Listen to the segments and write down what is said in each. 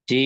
جی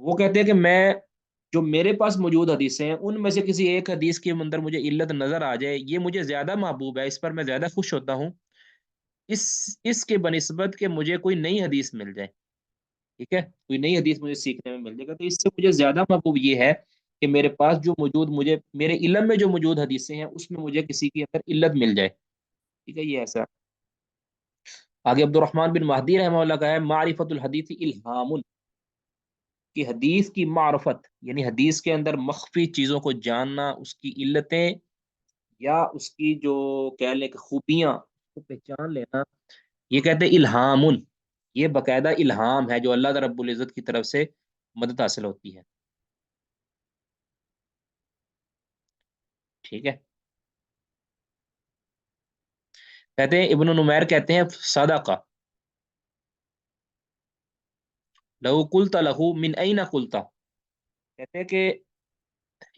وہ کہتے ہیں کہ میں جو میرے پاس موجود حدیثیں ہیں ان میں سے کسی ایک حدیث کے اندر مجھے علت نظر آ جائے، یہ مجھے زیادہ محبوب ہے، اس پر میں زیادہ خوش ہوتا ہوں اس اس کے بنسبت کہ مجھے کوئی نئی حدیث مل جائے، ٹھیک ہے، کوئی نئی حدیث مجھے سیکھنے میں مل جائے گا، تو اس سے مجھے زیادہ محبوب یہ ہے کہ میرے پاس جو موجود، مجھے میرے علم میں جو موجود حدیثیں ہیں اس میں مجھے کسی کی اندر علت مل جائے، ٹھیک ہے، یہ ایسا۔ آگے عبد الرحمن بن مہدی رحمہ اللہ کا ہے معرفت الحدیث الہام، کہ حدیث کی معرفت یعنی حدیث کے اندر مخفی چیزوں کو جاننا، اس کی علتیں یا اس کی جو کہہ لیں کہ خوبیاں کو پہچان لینا، یہ کہتے ہیں الہام، یہ باقاعدہ الہام ہے جو اللہ رب العزت کی طرف سے مدد حاصل ہوتی ہے، ٹھیک ہے۔ کہتے ہیں ابن نمیر کہتے ہیں سادہ کا لہو قلت لہو من این قلت، کہتے ہیں کہ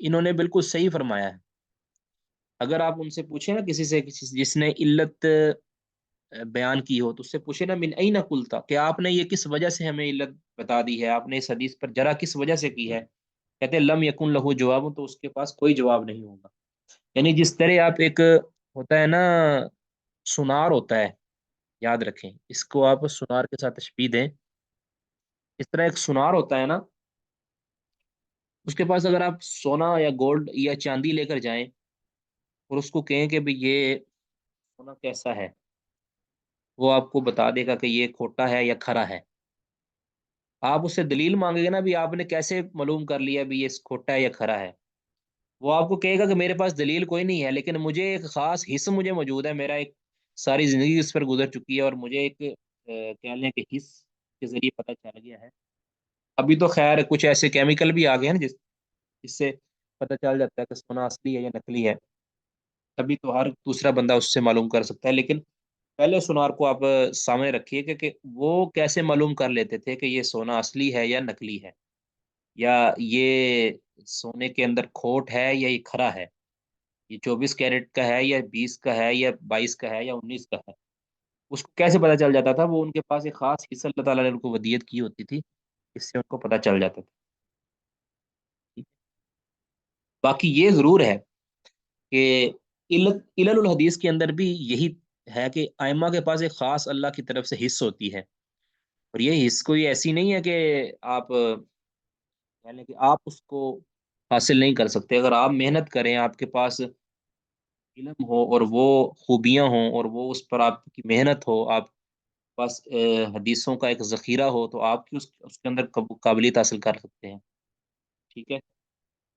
انہوں نے بالکل صحیح فرمایا ہے، اگر آپ ان سے پوچھیں نا کسی سے، کسی جس نے علت بیان کی ہو تو اس سے پوچھے نا من این قلت، کہ آپ نے یہ کس وجہ سے ہمیں علت بتا دی ہے، آپ نے اس حدیث پر جرا کس وجہ سے کی ہے، کہتے ہیں لم یکن لہو جواب، تو اس کے پاس کوئی جواب نہیں ہوگا، یعنی جس طرح آپ ایک ہوتا ہے نا سونار ہوتا ہے، یاد رکھیں اس کو، آپ سونار کے ساتھ تشبیہ دیں، اس طرح ایک سونار ہوتا ہے نا، اس کے پاس اگر آپ سونا یا گولڈ یا چاندی لے کر جائیں اور اس کو کہیں کہ بھئی یہ سونا کیسا ہے، وہ آپ کو بتا دے گا کہ یہ کھوٹا ہے یا کھرا ہے، آپ اس سے دلیل مانگے گے نا بھی آپ نے کیسے معلوم کر لیا بھی یہ کھوٹا ہے یا کھرا ہے، وہ آپ کو کہے گا کہ میرے پاس دلیل کوئی نہیں ہے، لیکن مجھے ایک خاص حص مجھے موجود ہے، میرا ایک ساری زندگی اس پر گزر چکی ہے اور مجھے ایک کہہ لیں کہ حص کے ذریعے پتہ چل گیا ہے، ابھی تو خیر کچھ ایسے کیمیکل بھی آ گئے ہیں نا جس سے پتہ چل جاتا ہے کہ سونا اصلی ہے یا نکلی ہے، تبھی تو ہر دوسرا بندہ اس سے معلوم کر سکتا ہے، لیکن پہلے سونار کو آپ سامنے رکھیے کہ وہ کیسے معلوم کر لیتے تھے کہ یہ سونا اصلی ہے یا نکلی ہے، یا یہ سونے کے اندر کھوٹ ہے یا یہ کھرا ہے، یہ 24 کیرٹ کا ہے یا 20 کا ہے یا 22 کا ہے یا 19 کا ہے، اس کو کیسے پتا چل جاتا تھا، وہ ان کے پاس ایک خاص حصہ اللہ تعالیٰ نے ان کو ودیت کی ہوتی تھی، اس سے ان کو پتا چل جاتا تھا۔ باقی یہ ضرور ہے کہ علل الحدیث کے اندر بھی یہی ہے کہ ائمہ کے پاس ایک خاص اللہ کی طرف سے حص ہوتی ہے، اور یہ حص کوئی ایسی نہیں ہے کہ آپ یعنی کہ آپ اس کو حاصل نہیں کر سکتے، اگر آپ محنت کریں، آپ کے پاس علم ہو اور وہ خوبیاں ہوں اور وہ اس پر آپ کی محنت ہو، آپ کے پاس حدیثوں کا ایک ذخیرہ ہو، تو آپ کی اس کے اندر قابلیت حاصل کر سکتے ہیں، ٹھیک ہے۔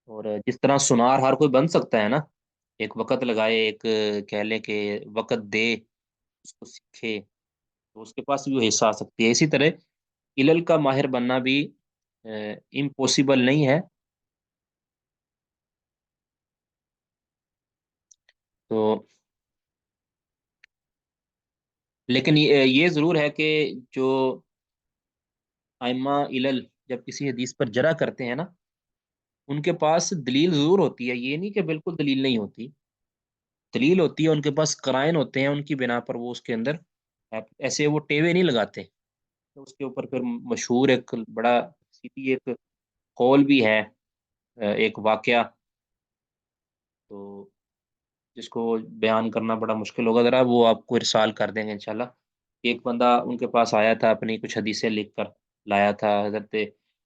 اور جس طرح سنار ہر کوئی بن سکتا ہے نا، ایک وقت لگائے، ایک کہہ لیں کہ وقت دے اس کو سیکھے، تو اس کے پاس بھی وہ حصہ آ سکتی ہے، اسی طرح علل کا ماہر بننا بھی امپوسیبل نہیں ہے، تو لیکن یہ ضرور ہے کہ جو ائمہ علل جب کسی حدیث پر جرا کرتے ہیں نا، ان کے پاس دلیل ضرور ہوتی ہے، یہ نہیں کہ بالکل دلیل نہیں ہوتی، دلیل ہوتی ہے، ان کے پاس قرائن ہوتے ہیں، ان کی بنا پر وہ اس کے اندر ایسے وہ ٹیوے نہیں لگاتے، تو اس کے اوپر پھر مشہور ایک بڑا سیدھی ایک قول بھی ہے، ایک واقعہ، تو جس کو بیان کرنا بڑا مشکل ہوگا، ذرا وہ آپ کو ارسال کر دیں گے انشاءاللہ۔ ایک بندہ ان کے پاس آیا تھا، اپنی کچھ حدیثیں لکھ کر لایا تھا، حضرت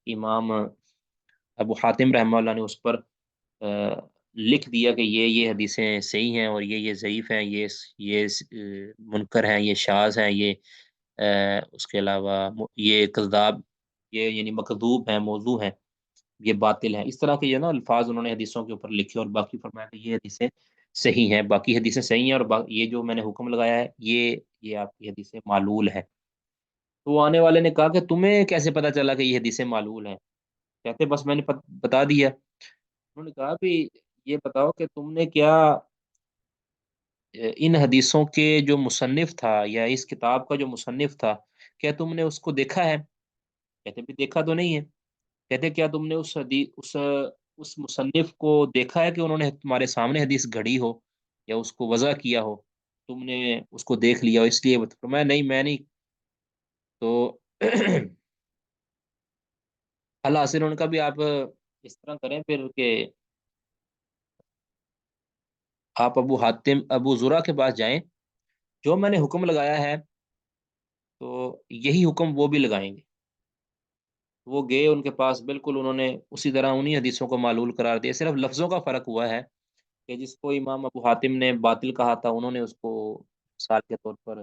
امام ابو حاتم رحمہ اللہ نے اس پر آ، لکھ دیا کہ یہ حدیثیں صحیح ہیں اور یہ ضعیف ہیں، یہ منکر ہیں، یہ شاذ ہیں، یہ اس کے علاوہ یہ کذاب، یہ یعنی مکذوب ہیں، موضوع ہیں، یہ باطل ہیں، اس طرح کے یہ نا الفاظ انہوں نے حدیثوں کے اوپر لکھے، اور باقی فرمایا کہ یہ حدیثیں صحیح ہیں، باقی حدیثیں صحیح ہیں، اور یہ جو میں نے حکم لگایا ہے یہ آپ کی حدیثیں معلول ہے، تو وہ آنے والے نے کہا کہ تمہیں کیسے پتا چلا کہ یہ حدیثیں معلول ہیں، کہتے بس میں نے بتا دیا، انہوں نے کہا بھی یہ بتاؤ کہ تم نے کیا ان حدیثوں کے جو مصنف تھا یا اس کتاب کا جو مصنف تھا، کیا تم نے اس کو دیکھا ہے، کہتے بھی دیکھا تو نہیں ہے، کہتے کیا تم نے اس مصنف کو دیکھا ہے کہ انہوں نے تمہارے سامنے حدیث گھڑی ہو یا اس کو وضع کیا ہو، تم نے اس کو دیکھ لیا ہو اس لیے میں نہیں، تو الحاصل ان کا بھی آپ اس طرح کریں پھر کہ آپ ابو حاتم ابو زرع کے پاس جائیں، جو میں نے حکم لگایا ہے تو یہی حکم وہ بھی لگائیں گے۔ وہ گئے ان کے پاس، بالکل انہوں نے اسی طرح انہی حدیثوں کو معلول قرار دیا، صرف لفظوں کا فرق ہوا ہے کہ جس کو امام ابو حاتم نے باطل کہا تھا انہوں نے اس کو مثال کے طور پر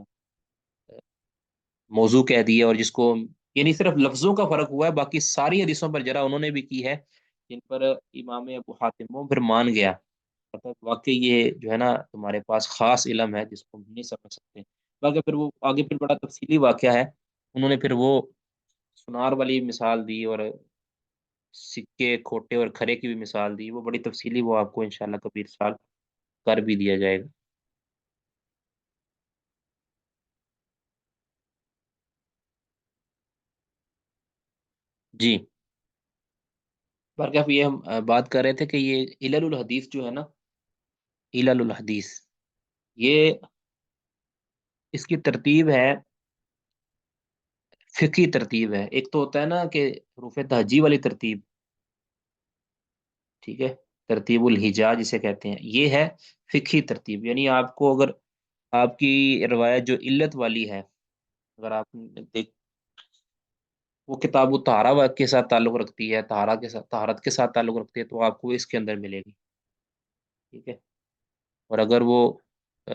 موضوع کہہ دیا، اور جس کو یعنی صرف لفظوں کا فرق ہوا ہے، باقی ساری حدیثوں پر جرا انہوں نے بھی کی ہے جن پر امام ابو حاتم وہ پھر مان گیا، مطلب واقعی یہ جو ہے نا تمہارے پاس خاص علم ہے جس کو ہم نہیں سمجھ سکتے۔ باقی پھر وہ آگے پھر بڑا تفصیلی واقعہ ہے، انہوں نے پھر وہ سنار والی مثال دی اور سکے کھوٹے اور کھرے کی بھی مثال دی، وہ بڑی تفصیلی، وہ آپ کو انشاءاللہ کبھی ارسال کر بھی دیا جائے گا۔ جی، بارگاہ یہ ہم بات کر رہے تھے کہ یہ علل الحدیث جو ہے نا، علل الحدیث، یہ اس کی ترتیب ہے، فقہی ترتیب ہے۔ ایک تو ہوتا ہے نا کہ حروف تہجی والی ترتیب، ٹھیک ہے، ترتیب الحجا جسے کہتے ہیں، یہ ہے فقہی ترتیب، یعنی آپ کو اگر آپ کی روایت جو علت والی ہے، اگر آپ دیکھ وہ کتاب الطہارہ کے ساتھ تعلق رکھتی ہے، طہارہ کے ساتھ طہارت کے ساتھ تعلق رکھتی ہے، تو آپ کو اس کے اندر ملے گی، ٹھیک ہے۔ اور اگر وہ آ،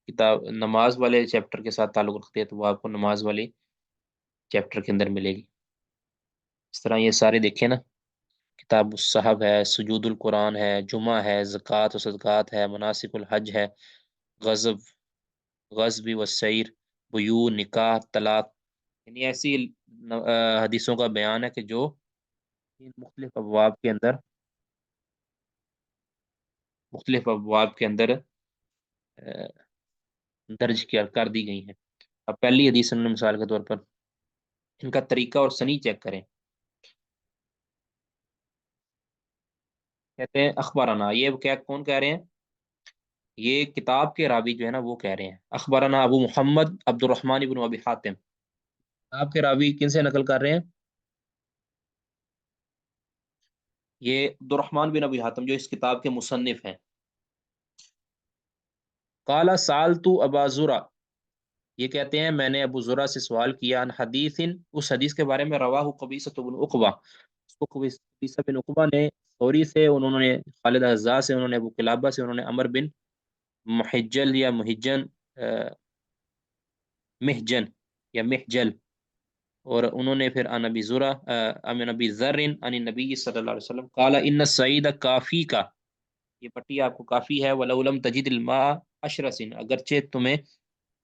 کتاب نماز والے چیپٹر کے ساتھ تعلق رکھتی ہے تو وہ آپ کو نماز والے چیپٹر کے اندر ملے گی۔ اس طرح یہ سارے دیکھیں نا، کتاب الصحب ہے، سجود القرآن ہے، جمعہ ہے، زکوٰۃ و صدقات ہے، مناسک الحج ہے، غزب غزب والسیر، بیوع، نکاح، طلاق، یعنی ایسی حدیثوں کا بیان ہے کہ جو ان مختلف ابواب کے اندر درج کیا کر دی گئی ہیں۔ اب پہلی حدیث انہوں نے مثال کے طور پر ان کا طریقہ اور سنی چیک کریں، کہتے ہیں اخبارنا، یہ کیا کون کہہ رہے ہیں؟ یہ کتاب کے راوی جو ہے نا وہ کہہ رہے ہیں اخبارنا ابو محمد عبد الرحمن بن ابی حاتم، کتاب کے راوی کن سے نقل کر رہے ہیں؟ یہ عبد الرحمن بن ابی حاتم جو اس کتاب کے مصنف ہیں۔ قال سالت ابا زرع، یہ کہتے ہیں میں نے ابو زرع سے سوال کیا، عن حدیث، اس حدیث کے بارے میں، رواہ قبیصہ بن عقبہ، اس کو قبیصہ بن عقبہ نے ثوری سے، انہوں نے خالد حذاء سے، انہوں نے ابو قلابہ سے، انہوں نے عمر بن محجل یا محجن محجن یا محجل، اور انہوں نے پھر عن ابی زرع عن ابی ذر عن النبی صلی اللہ علیہ وسلم قال ان السعید کافی کا، یہ پٹی آپ کو کافی ہے، ولو لم تجد الماء 10 سن، اگرچہ تمہیں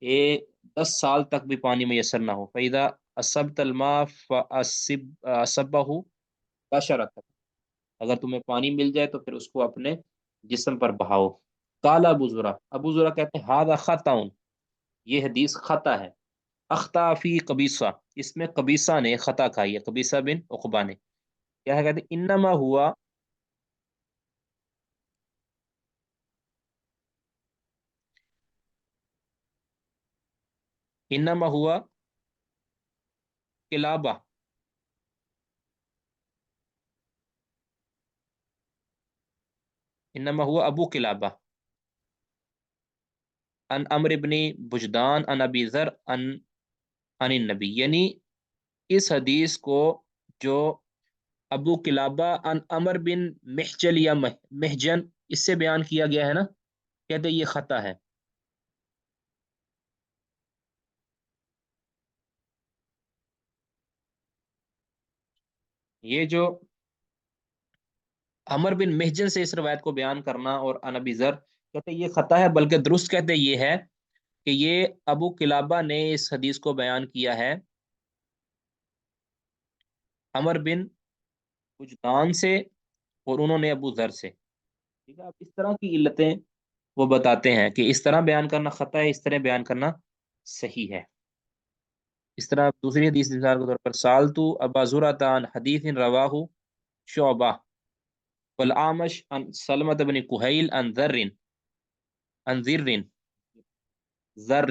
یہ 10 سال تک بھی پانی میسر نہ ہو، فَإِذَا أَصَبْتَ الْمَاءَ فَأَصِبَّهُ بَشَرَتَكَ، اگر تمہیں پانی مل جائے تو پھر اس کو اپنے جسم پر بہاؤ۔ قال ابو زرع، ابو زرع کہتے ہیں ھذا خطأ، یہ حدیث خطا ہے، اخطا فی قبیصہ، اس میں قبیصہ نے خطا کھائی ہے، قبیصہ بن عقبہ نے، کیا ہے، کہتے ہیں انما ہوا کلابہ، انما ہوا ابو کلابہ، ان امر ابن بجدان ان ابی ذر ان النبی، یعنی اس حدیث کو جو ابو کلابہ ان امر بن محجل یا محجن اس سے بیان کیا گیا ہے نا، کہتے یہ خطا ہے۔ یہ جو عمر بن محجن سے اس روایت کو بیان کرنا اور ان ابی ذر، کہتے یہ خطا ہے، بلکہ درست کہتے یہ ہے کہ یہ ابو کلابہ نے اس حدیث کو بیان کیا ہے عمر بن وجدان سے، اور انہوں نے ابو ذر سے، ٹھیک ہے۔ اب اس طرح کی علتیں وہ بتاتے ہیں کہ اس طرح بیان کرنا خطا ہے، اس طرح بیان کرنا صحیح ہے۔ اس طرح دوسری حدیث مثال کے طور پر سالتو ابا زرعۃ عن حدیث رواہ شعبہ والعامش عن سلمۃ بن کہیل عن ذر ذر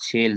6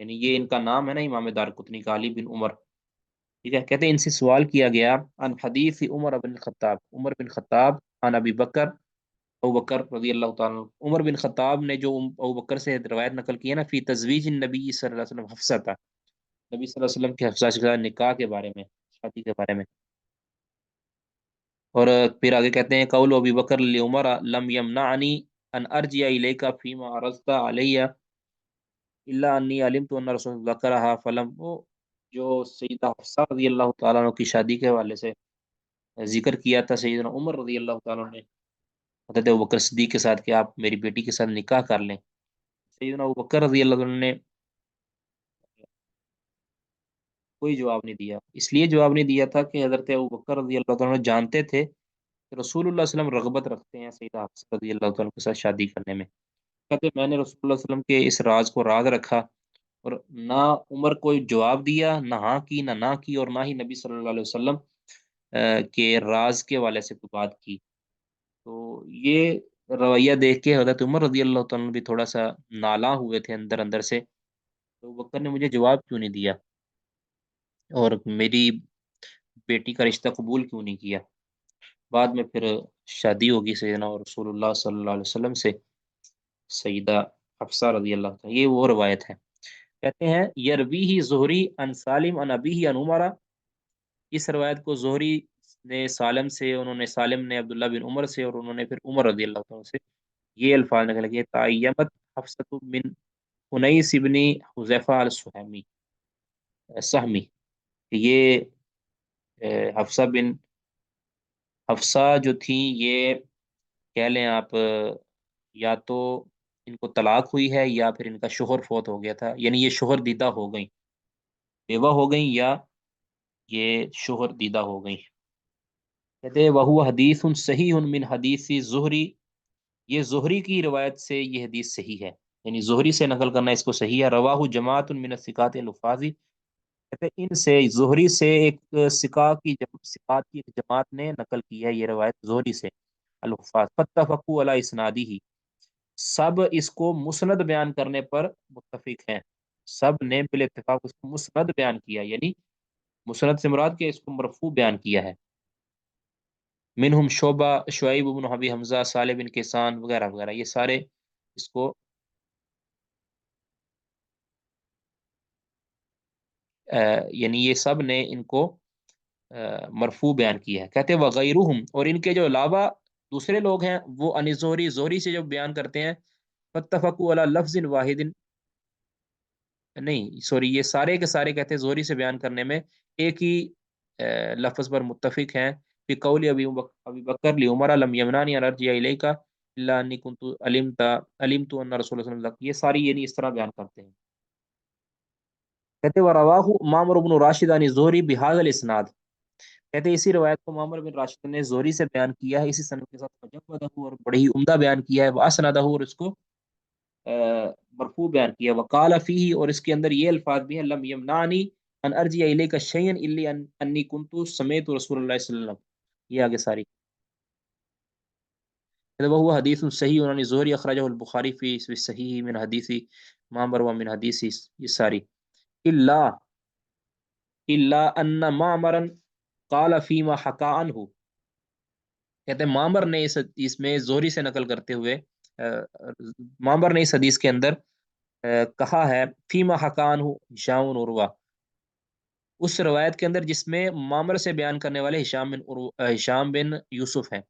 یعنی یہ ان کا نام ہے نا امام دارقطنی کا، علی بن عمر، ٹھیک ہے، کہتے ہیں ان سے سوال کیا گیا ان حدیث عمر بن الخطاب، عمر بن خطاب، ان ابی بکر، ابو بکر رضی اللہ تعالیٰ عنہ، عمر بن خطاب نے جو ابو بکر سے روایت نقل کی ہے نا، فی تزویج النبی صلی اللہ علیہ وسلم حفصہ تھا، نبی صلی اللہ علیہ وسلم کے حفصہ کے ساتھ نکاح کے بارے میں، شادی کے بارے میں، اور پھر آگے کہتے ہیں قول ابی بکر لعمر لم یمنعنی ان ارجع الیک فیما عرضت علی الا انی علمت ان رسول اللہ ذکرها فلم، وہ جو سیدہ حفصہ رضی اللہ تعالیٰ عنہ کی شادی کے حوالے سے ذکر کیا تھا سیدنا عمر رضی اللہ تعالیٰ عنہ نے حضرت ابوبکر صدیق کے ساتھ کہ آپ میری بیٹی کے ساتھ نکاح کر لیں، سیدنا ابوبکر رضی اللہ عنہ نے کوئی جواب نہیں دیا، اس لیے جواب نہیں دیا تھا کہ حضرت ابوبکر رضی اللہ تعالیٰ عنہ جانتے تھے کہ رسول اللہ صلی اللہ علیہ وسلم رغبت رکھتے ہیں سیدہ حفصہ رضی اللہ تعالیٰ عنہ کے ساتھ شادی کرنے میں، کہتے میں نے رسول اللہ صلی اللہ علیہ وسلم کے اس راز کو راز رکھا، اور نہ عمر کو جواب دیا، نہ ہاں کی نہ کی، اور نہ ہی نبی صلی اللہ علیہ وسلم کے راز کے والے سے کوئی بات کی، تو یہ رویہ دیکھ کے حضرت عمر رضی اللہ تعالیٰ عنہ بھی تھوڑا سا نالاں ہوئے تھے اندر اندر سے، تو بکر نے مجھے جواب کیوں نہیں دیا اور میری بیٹی کا رشتہ قبول کیوں نہیں کیا، بعد میں پھر شادی ہوگی سیدنا اور رسول اللہ صلی اللہ علیہ وسلم سے، سیدہ حفصہ رضی اللہ تعالیٰ، یہ وہ روایت ہے، کہتے ہیں یروی ہی زہری ان سالم ان ابی ہی ان عمرہ، اس روایت کو زہری نے سالم سے، انہوں نے سالم نے عبداللہ بن عمر سے، اور انہوں نے پھر عمر رضی اللہ تعالیٰ سے یہ الفاظ نکل گئے تعیمت حفصۃ من انیس ابن حذیفہ السہمی سہمی، کہ یہ حفصہ بن حفصہ جو تھی یہ کہہ لیں آپ یا تو ان کو طلاق ہوئی ہے یا پھر ان کا شوہر فوت ہو گیا تھا، یعنی یہ شوہر دیدہ ہو گئیں، بیوہ ہو گئیں یا یہ شوہر دیدہ ہو گئیں، کہتے ہیں وہ حدیث صحیح من حدیث زہری، یہ زہری کی روایت سے یہ حدیث صحیح ہے، یعنی زہری سے نقل کرنا اس کو صحیح ہے، رواہ جماعت من الثقات الحفاظ، کہتے ہیں ان سے زہری سے ایک ثقات کی ایک جماعت نے نقل کی ہے یہ روایت زہری سے، الحفاظ فتفقوا علی اسنادی ہی، سب اس کو مسند بیان کرنے پر متفق ہیں، سب نے بالاتفاق اس کو مسند بیان کیا، یعنی مسند سے مراد کہ اس کو مرفوع بیان کیا ہے، منہم شعبہ شعیب بن حبی حمزہ صالح بن کیسان وغیرہ وغیرہ، یہ سارے اس کو یعنی یہ سب نے ان کو مرفوع بیان کیا ہے، کہتے ہیں وغیرہم، اور ان کے جو علاوہ دوسرے لوگ ہیں وہ ان زہری، زہری سے جو بیان کرتے ہیں، فتفقوا علی لفظ واحد، نہیں سوری، یہ سارے کے سارے کہتے ہیں زہری سے بیان کرنے میں ایک ہی لفظ پر متفق ہیں، فی قول ابی بکر لعمر لم یمنانی ان ارجع الیک الا انی کنت علمت ان رسول اللہ صلی اللہ علیہ وسلم، یہ ساری یعنی اس طرح بیان کرتے ہیں، کہتے ہیں ورواہ معمر بن راشد عن زہری بهذا الاسناد، کہتے ہیں اسی روایت کو معمر بن راشد نے زہری سے بیان کیا ہے اسی سند کے ساتھ، وجودہ اور بڑی ہی عمدہ بیان کیا ہے، واسندہ، اور اس کو مرفوع بیان کیا، وقال فیہ، اور اس کے اندر یہ الفاظ بھی ہیں لم یمنعنی ان ارجع الیک شیئا الا انی کنت سمعت رسول اللہ صلی اللہ علیہ وسلم، یہ آگے ساری، وہ حدیث صحیح، انہوں نے زہری اخرجہ البخاری فی صحیح من حدیث معمر و من حدیث، یہ ساری الا ان معمرا قال فیما حکا عنہ، کہتے ہیں مامر نے اس میں زہری سے نقل کرتے ہوئے مامر نے اس حدیث کے اندر کہا ہے فیما حکان ہو ہشام بن عروہ، اس روایت کے اندر جس میں مامر سے بیان کرنے والے ہشام بن یوسف ہیں،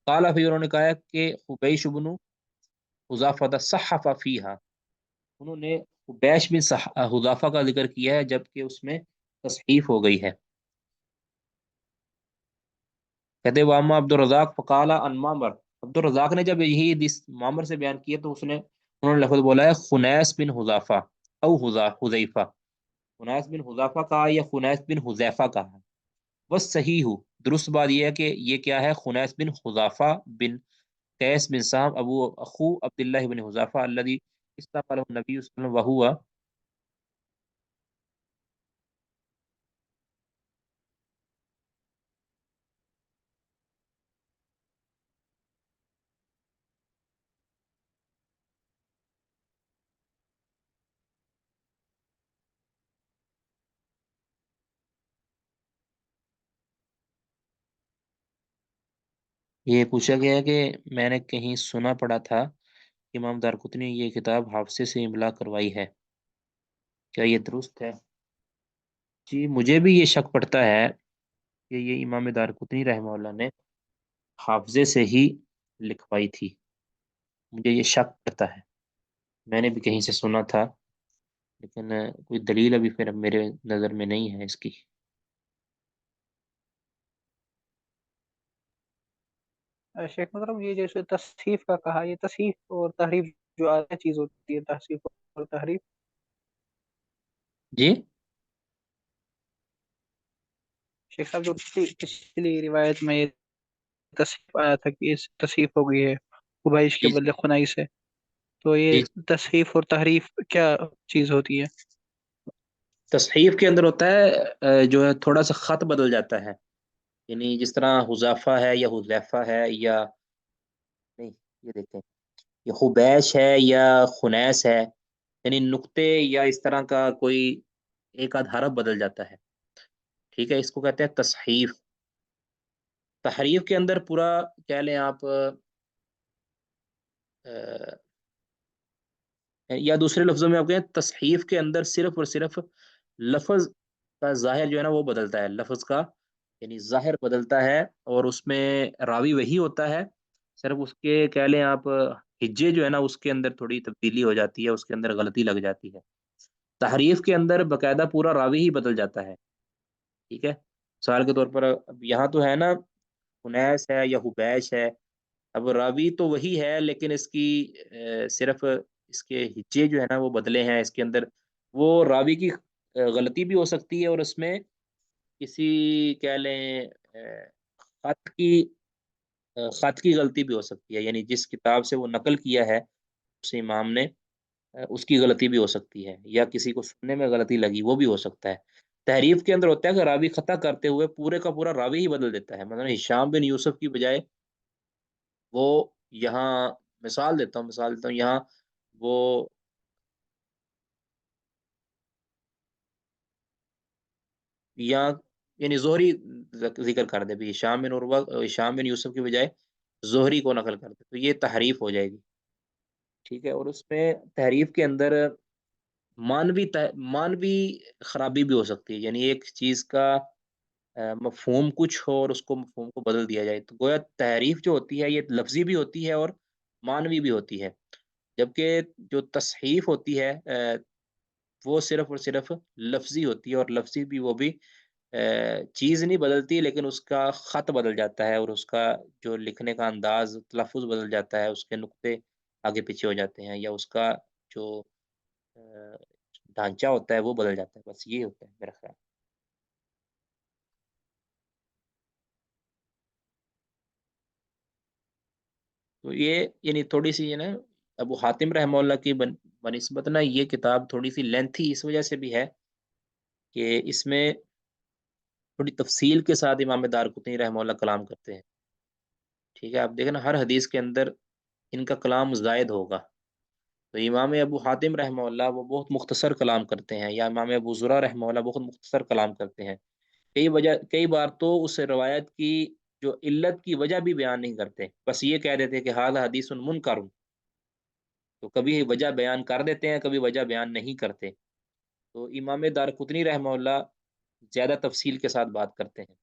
قال فی، انہوں نے کہا کہ حبیش بن حذافہ صحف فیہا، انہوں نے حبیش بن حذافہ کا ذکر کیا ہے جبکہ اس میں تصحیف ہو گئی ہے، کہتے واما عبد الرزاق فقال ان معمر، عبد الرزاق نے جب یہی حدیث معمر سے بیان کیا تو انہوں نے لفظ بولا ہے خنیس بن حذافہ او حذیفہ، خنیس بن حذافہ کہا یا خنیس بن حذیفہ کہا، بس صحیح ہو، درست بات یہ ہے کہ یہ کیا ہے خنیس بن حذافہ بن قیس بن صاحب ابو اخو عبداللہ بن حذافہ الذي استقبله النبي صلی اللہ علیہ وسلم وهو، یہ پوچھا گیا ہے کہ میں نے کہیں سنا پڑا تھا کہ امام دارقطنی نے یہ کتاب حافظے سے املا کروائی ہے، کیا یہ درست ہے؟ جی مجھے بھی یہ شک پڑتا ہے کہ یہ امام دارقطنی رحمہ اللہ نے حافظے سے ہی لکھوائی تھی، مجھے یہ شک پڑتا ہے، میں نے بھی کہیں سے سنا تھا، لیکن کوئی دلیل ابھی پھر میرے نظر میں نہیں ہے اس کی۔ شیخ محترم، یہ جیسے تصحیف کا کہا، یہ تصحیف اور تحریف جو آدھا چیز ہوتی ہے، تصحیف اور تحریف، جی شیخ صاحب جو پچھلی روایت میں یہ تصحیف آیا تھا کہ اس تصحیف ہو گئی ہے قبائش کے جی بدلے خنائی سے، تو یہ جی تصحیف اور تحریف کیا چیز ہوتی ہے؟ تصحیف کے اندر ہوتا ہے جو ہے تھوڑا سا خط بدل جاتا ہے، یعنی جس طرح حذیفہ ہے یا حذیفہ ہے یا نہیں، یہ دیکھیں یہ خبیش ہے یا خنیس ہے، یعنی نقطے یا اس طرح کا کوئی ایک آدھ حرف بدل جاتا ہے، ٹھیک ہے، اس کو کہتے ہیں تصحیف۔ تحریف کے اندر پورا کہہ لیں آپ یا دوسرے لفظوں میں آپ کہیں تصحیف کے اندر صرف اور صرف لفظ کا ظاہر جو ہے نا وہ بدلتا ہے، لفظ کا یعنی ظاہر بدلتا ہے، اور اس میں راوی وہی ہوتا ہے، صرف اس کے کہہ لیں آپ ہجے جو ہے نا اس کے اندر تھوڑی تبدیلی ہو جاتی ہے، اس کے اندر غلطی لگ جاتی ہے۔ تحریف کے اندر باقاعدہ پورا راوی ہی بدل جاتا ہے، ٹھیک ہے، مثال کے طور پر اب یہاں تو ہے نا انیس ہے یا حبیش ہے، اب راوی تو وہی ہے لیکن اس کی صرف اس کے ہجے جو ہے نا وہ بدلے ہیں اس کے اندر، وہ راوی کی غلطی بھی ہو سکتی ہے، اور اس میں کسی کہہ لیں خط کی خط کی غلطی بھی ہو سکتی ہے، یعنی جس کتاب سے وہ نقل کیا ہے اس امام نے اس کی غلطی بھی ہو سکتی ہے، یا کسی کو سننے میں غلطی لگی وہ بھی ہو سکتا ہے۔ تحریف کے اندر ہوتا ہے کہ راوی خطا کرتے ہوئے پورے کا پورا راوی ہی بدل دیتا ہے، مثلا ہشام بن یوسف کی بجائے وہ یہاں مثال دیتا ہوں یہاں وہ یہاں یعنی زہری ذکر کر دے بھی ہشام بن عروہ ہشام بن یوسف کی بجائے زہری کو نقل کر دے تو یہ تحریف ہو جائے گی، ٹھیک ہے، اور اس میں تحریف کے اندر مانوی خرابی بھی ہو سکتی ہے، یعنی ایک چیز کا مفہوم کچھ ہو اور اس کو مفہوم کو بدل دیا جائے، تو گویا تحریف جو ہوتی ہے یہ لفظی بھی ہوتی ہے اور مانوی بھی ہوتی ہے، جبکہ جو تصحیف ہوتی ہے وہ صرف اور صرف لفظی ہوتی ہے، اور لفظی بھی وہ بھی چیز نہیں بدلتی لیکن اس کا خط بدل جاتا ہے، اور اس کا جو لکھنے کا انداز تلفظ بدل جاتا ہے، اس کے نقطے آگے پیچھے ہو جاتے ہیں، یا اس کا جو آ، ڈھانچہ ہوتا ہے وہ بدل جاتا ہے، بس یہ ہوتا ہے میرا خیال۔ تو یہ یعنی تھوڑی سی نا ابو حاتم رحمہ اللہ کی بنسبت نا یہ کتاب تھوڑی سی لینتھی اس وجہ سے بھی ہے کہ اس میں تھوڑی تفصیل کے ساتھ امام دارقطنی رحمہ اللہ کلام کرتے ہیں، ٹھیک ہے، آپ دیکھیں نا ہر حدیث کے اندر ان کا کلام زائد ہوگا، تو امام ابو حاتم رحمہ اللہ وہ بہت مختصر کلام کرتے ہیں، یا امام ابو زرع رحمہ اللہ بہت مختصر کلام کرتے ہیں، کئی بار تو اس روایت کی جو علت کی وجہ بھی بیان نہیں کرتے، بس یہ کہہ دیتے کہ حال حدیث منکر، تو کبھی وجہ بیان کر دیتے ہیں کبھی وجہ بیان نہیں کرتے، تو امام دارقطنی رحمہ اللہ زیادہ تفصیل کے ساتھ بات کرتے ہیں،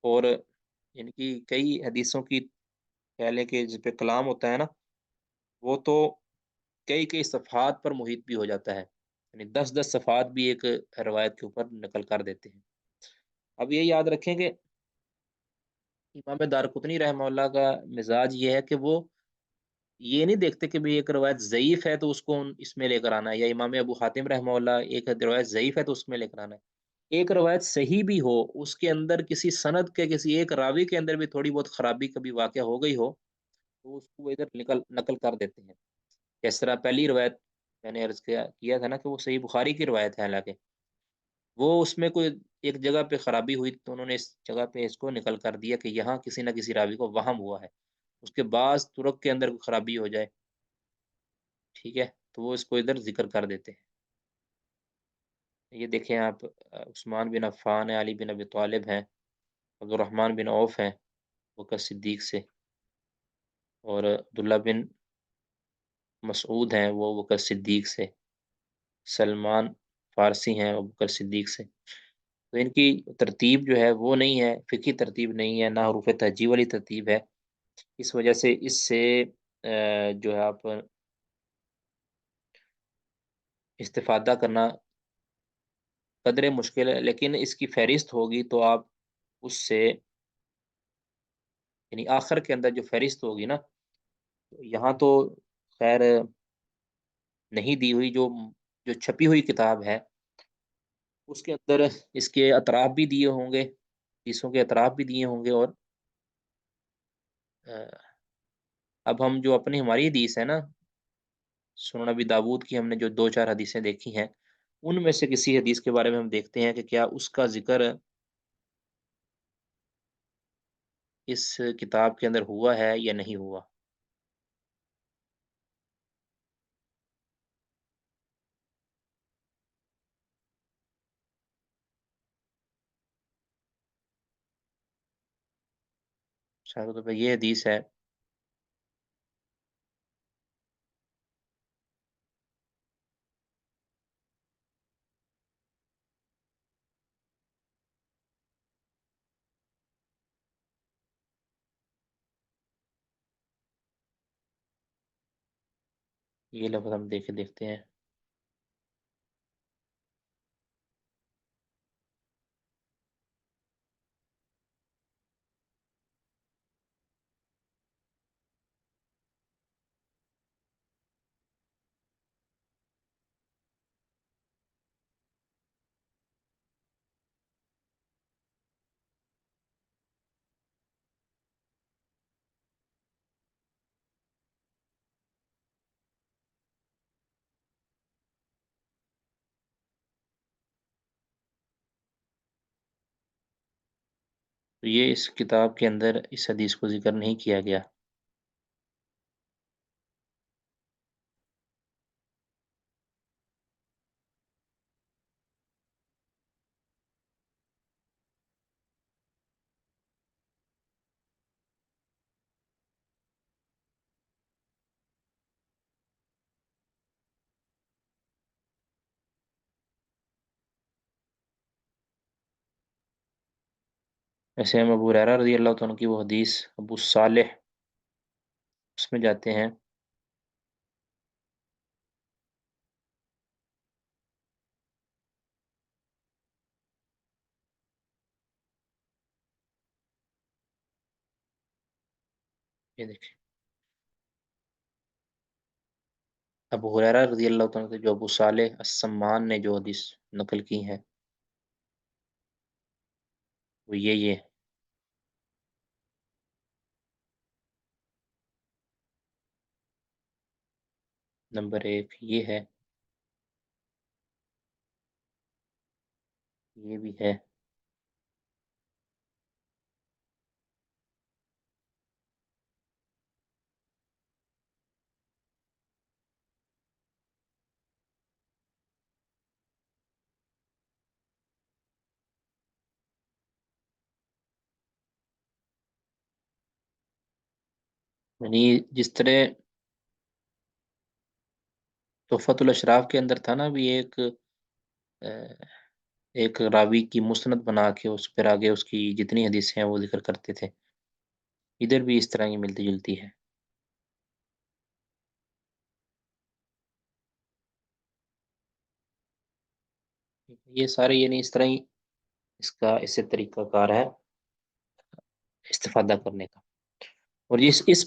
اور یعنی کہ کئی حدیثوں کی کہہ لیں کہ جس پہ کلام ہوتا ہے نا وہ تو کئی کئی صفحات پر محیط بھی ہو جاتا ہے، یعنی 10 10 صفحات بھی ایک روایت کے اوپر نقل کر دیتے ہیں۔ اب یہ یاد رکھیں کہ امام دارقطنی رحمہ اللہ کا مزاج یہ ہے کہ وہ یہ نہیں دیکھتے کہ بھی ایک روایت ضعیف ہے تو اس کو اس میں لے کر آنا ہے، یا امام ابو حاتم رحمہ اللہ ایک روایت ضعیف ہے تو اس میں لے کر آنا ہے، ایک روایت صحیح بھی ہو اس کے اندر کسی سند کے کسی ایک راوی کے اندر بھی تھوڑی بہت خرابی کبھی واقع ہو گئی ہو تو اس کو وہ ادھر نقل کر دیتے ہیں، جس طرح پہلی روایت میں نے عرض کیا تھا نا کہ وہ صحیح بخاری کی روایت ہے، حالانکہ وہ اس میں کوئی ایک جگہ پہ خرابی ہوئی تو انہوں نے اس جگہ پہ اس کو نقل کر دیا کہ یہاں کسی نہ کسی راوی کو وہم ہوا ہے، اس کے بعض ترک کے اندر کوئی خرابی ہو جائے، ٹھیک ہے، تو وہ اس کو ادھر ذکر کر دیتے ہیں۔ یہ دیکھیں آپ عثمان بن عفان ہیں، علی بن ابی طالب ہیں، عبد الرحمن بن عوف ہیں، بکر صدیق سے، اور عبداللہ بن مسعود ہیں وہ بکر صدیق سے، سلمان فارسی ہیں ابو بکر صدیق سے۔ تو ان کی ترتیب جو ہے وہ نہیں ہے، فقہی ترتیب نہیں ہے، نہ حروف تہجی والی ترتیب ہے۔ اس وجہ سے اس سے جو ہے آپ استفادہ کرنا قدرے مشکل ہے، لیکن اس کی فہرست ہوگی تو آپ اس سے، یعنی آخر کے اندر جو فہرست ہوگی نا، یہاں تو خیر نہیں دی ہوئی، جو جو چھپی ہوئی کتاب ہے اس کے اندر اس کے اطراف بھی دیے ہوں گے، حدیثوں کے اطراف بھی دیے ہوں گے، اور اب ہم جو اپنی ہماری حدیث ہے نا، سنن نبی داود کی ہم نے جو دو چار حدیثیں دیکھی ہیں، ان میں سے کسی حدیث کے بارے میں ہم دیکھتے ہیں کہ کیا اس کا ذکر اس کتاب کے اندر ہوا ہے یا نہیں ہوا۔ مثال کے طور پہ یہ حدیث ہے، یہ لفظ ہم دیکھتے ہیں۔ تو یہ اس کتاب کے اندر اس حدیث کو ذکر نہیں کیا گیا۔ ایسے ہم ابو ہریرہ رضی اللہ تعالیٰ عنہ کی وہ حدیث ابو صالح اس میں جاتے ہیں، یہ دیکھیں ابو ہریرہ رضی اللہ تعالیٰ عنہ سے جو ابو صالح السمان نے جو حدیث نقل کی ہے وہ یہ نمبر ایک یہ ہے، یہ بھی ہے، یعنی جس طرح تحفۃ الاشراف کے اندر تھا نا بھی ایک راوی کی مسند بنا کے اس پر آگے اس کی جتنی حدیثیں ہیں وہ ذکر کرتے تھے، ادھر بھی اس طرح کی ملتی جلتی ہے۔ یہ سارے یعنی اس طرح ہی اس سے طریقہ کار ہے استفادہ کرنے کا۔ اور اس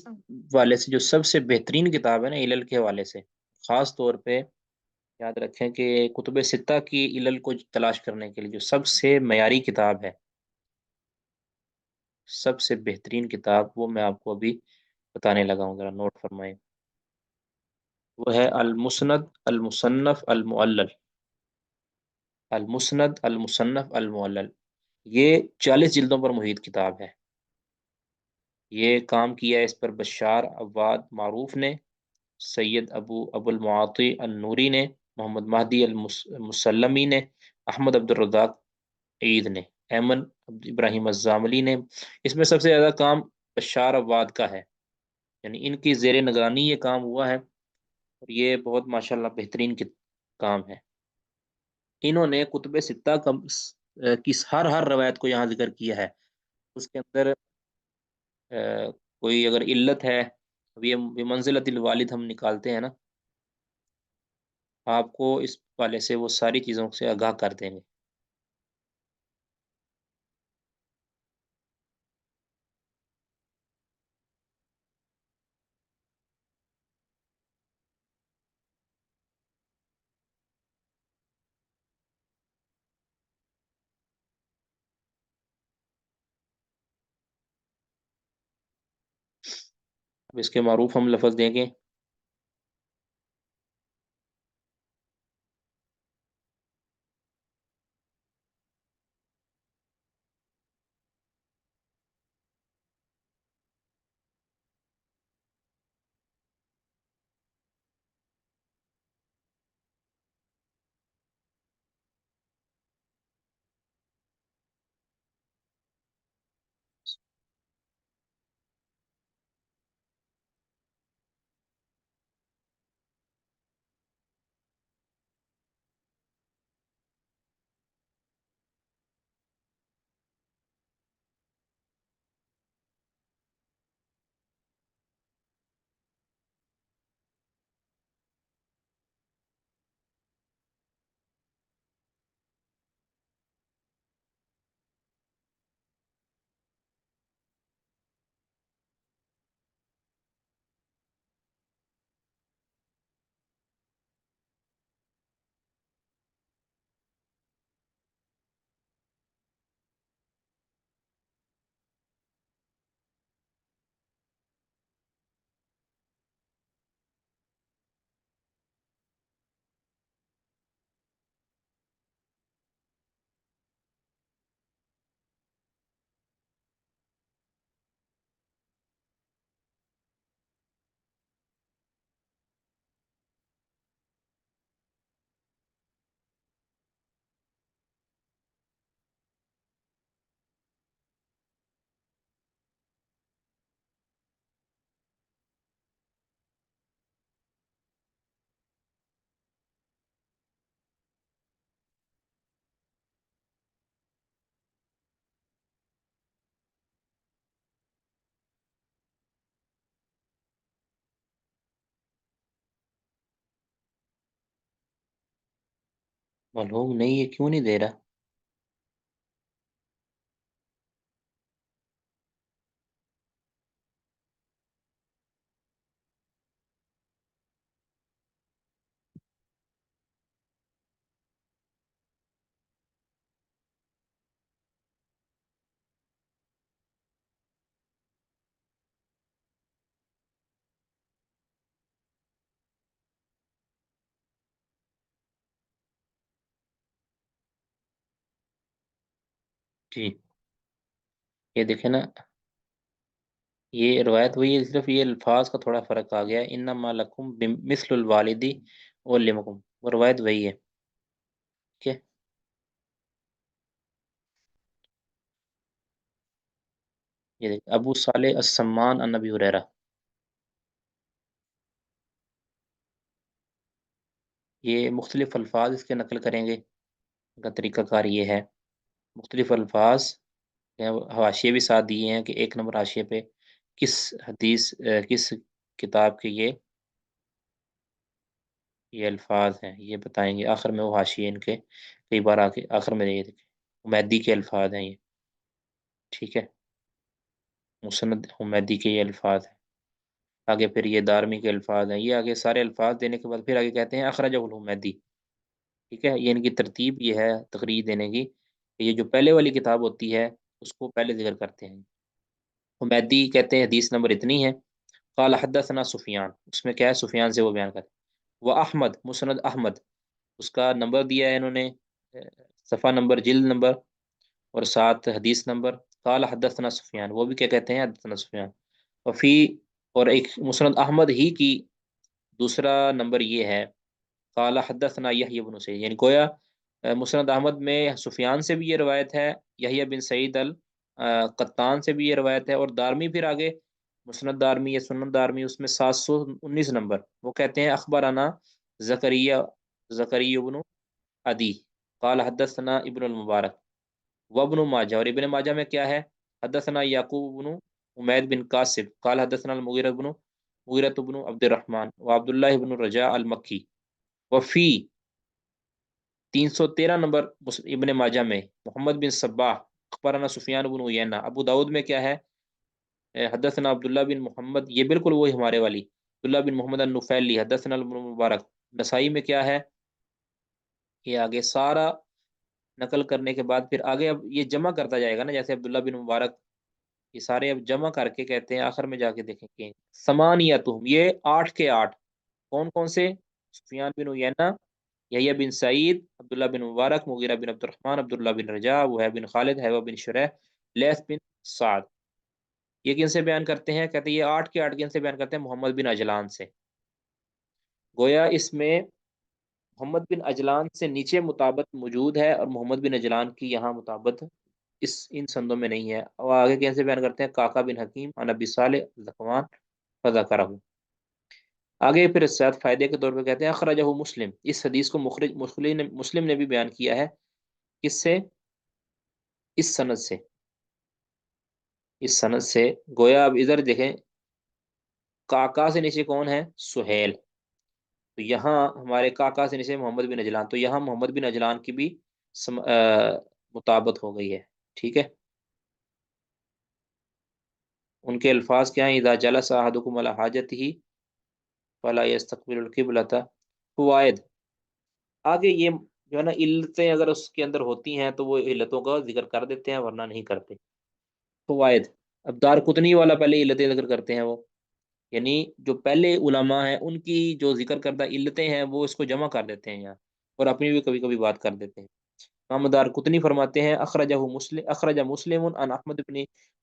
والے سے جو سب سے بہترین کتاب ہے نا علل کے حوالے سے، خاص طور پہ یاد رکھیں کہ کتب ستہ کی علل کو تلاش کرنے کے لیے جو سب سے معیاری کتاب ہے، سب سے بہترین کتاب، وہ میں آپ کو ابھی بتانے لگا ہوں، ذرا نوٹ فرمائیں۔ وہ ہے المسند المصنف المعلل، المسند المصنف المعلل، یہ 40 جلدوں پر محیط کتاب ہے۔ یہ کام کیا ہے اس پر بشار عواد معروف نے، سید ابو المعاطی النوری نے، محمد مہدی المسلمی نے، احمد عبد الرزاق عید نے، ایمن ابراہیم الزاملی نے۔ اس میں سب سے زیادہ کام بشار عواد کا ہے، یعنی ان کی زیر نگرانی یہ کام ہوا ہے، اور یہ بہت ماشاءاللہ بہترین کام ہے۔ انہوں نے کتب ستہ کی ہر روایت کو یہاں ذکر کیا ہے۔ اس کے اندر کوئی اگر علت ہے، اب یہ بمنزلۃ الوالد ہم نکالتے ہیں نا، آپ کو اس والے سے وہ ساری چیزوں سے آگاہ کر دیں گے۔ اب اس کے معروف ہم لفظ دیں گے۔ معلوم نہیں یہ کیوں نہیں دے رہا؟ جی، یہ دیکھیں نا، یہ روایت وہی ہے، صرف یہ الفاظ کا تھوڑا فرق آ گیا ہے۔ انما لکم مثل الوالدی علمکم، وہ روایت وہی ہے، ٹھیک ہے۔ یہ دیکھ ابو صالح السمان عن ابی ہریرہ، یہ مختلف الفاظ اس کے نقل کریں گے۔ ان کا طریقہ کار یہ ہے، مختلف الفاظ ہیں، حاشیے بھی ساتھ دیے ہیں کہ ایک نمبر حاشیے پہ کس حدیث کس کتاب کے یہ الفاظ ہیں یہ بتائیں گے۔ آخر میں وہ حاشیے ان کے کئی بار آ کے آخر میں یہ دیکھیں حمیدی کے الفاظ ہیں یہ، ٹھیک ہے، مسند حمیدی کے یہ الفاظ ہیں۔ آگے پھر یہ دارمی کے الفاظ ہیں، یہ آگے سارے الفاظ دینے کے بعد پھر آگے کہتے ہیں اخرجہ الحمیدی، ٹھیک ہے۔ یہ ان کی ترتیب یہ ہے تقریر دینے کی، کہ یہ جو پہلے والی کتاب ہوتی ہے اس کو پہلے ذکر کرتے ہیں۔ حمیدی کہتے ہیں حدیث نمبر اتنی ہے، قال حدثنا سفیان، اس میں کیا ہے، سفیان سے وہ بیان کرتے ہیں۔ وہ احمد مسند احمد، اس کا نمبر دیا ہے انہوں نے، صفحہ نمبر، جلد نمبر، اور ساتھ حدیث نمبر۔ قال حدثنا سفیان، وہ بھی کیا کہتے ہیں، حدثنا سفیان۔ وفی، اور ایک مسند احمد ہی کی دوسرا نمبر یہ ہے، قال حدثنا یحیی بن سعید، یعنی گویا مسند احمد میں سفیان سے بھی یہ روایت ہے، یحییٰ بن سعید قطان سے بھی یہ روایت ہے، اور دارمی پھر آگے مسند دارمی یا سنن دارمی اس میں 719 نمبر، وہ کہتے ہیں اخبرنا زکریہ زکریہ ابن عدی قال حدثنا ابن المبارک وابن ماجہ، اور ابن ماجہ میں کیا ہے، حدثنا یعقوب بن حمید بن قاسب قال حدثنا مغیرۃ بن عبد الرحمن وعبد اللہ بن رجاء المکی وفی 313 نمبر ابن ماجہ میں محمد بن صباح اخبرنا سفیان بن عیینہ، ابو داود میں کیا ہے، حدثنا عبداللہ بن محمد، یہ بالکل وہی ہمارے والی، عبداللہ بن محمد النفیلی حدثنا ابن مبارک، نسائی میں کیا ہے، یہ آگے سارا نقل کرنے کے بعد پھر آگے اب یہ جمع کرتا جائے گا نا، جیسے عبداللہ بن مبارک، یہ سارے اب جمع کر کے کہتے ہیں آخر میں جا کے دیکھیں گے ثمانیتہم، یہ 8 کے 8، کون کون سے، سفیان بن عیینہ، یحییٰ بن سعید، عبداللہ بن مبارک، مغیرہ بن عبد الرحمن، عبداللہ بن رجاء، وہیب بن خالد، حیوہ بن شریح، لیث بن سعد، یہ کن سے بیان کرتے ہیں، کہتے ہیں یہ 8 کے 8 کن سے بیان کرتے ہیں، محمد بن اجلان سے، گویا اس میں محمد بن اجلان سے نیچے مطابت موجود ہے، اور محمد بن اجلان کی یہاں مطابت ان سندوں میں نہیں ہے، اور آگے کیسے بیان کرتے ہیں، کاکا بن حکیم عن ابی صالح زکوان فذکرہ، آگے پھر اس ساتھ فائدے کے طور پہ کہتے ہیں اخرجہ مسلم، اس حدیث کو مسلم نے بھی بیان کیا ہے، کس سے، اس سند سے، اس سند سے، گویا اب ادھر دیکھیں کاکا سے نیچے کون ہے، سہیل، تو یہاں ہمارے کاکا سے نیچے محمد بن اجلان، تو یہاں محمد بن اجلان کی بھی مطابت ہو گئی ہے، ٹھیک ہے، ان کے الفاظ کیا ہیں، اذا جلس احدکم علی حاجتہ فلا يستقبل القبلۃ، فوائد، آگے یہ جو ہے نا علتیں اگر اس کے اندر ہوتی ہیں تو وہ علتوں کا ذکر کر دیتے ہیں ورنہ نہیں کرتے، فوائد، اب دار قطنی والا پہلے علتیں ذکر کرتے ہیں وہ، یعنی جو پہلے علماء ہیں ان کی جو ذکر کردہ علتیں ہیں وہ اس کو جمع کر دیتے ہیں یہاں، اور اپنی بھی کبھی کبھی بات کر دیتے ہیں، امام دار قطنی فرماتے ہیں اخرج مسلم عن احمد بن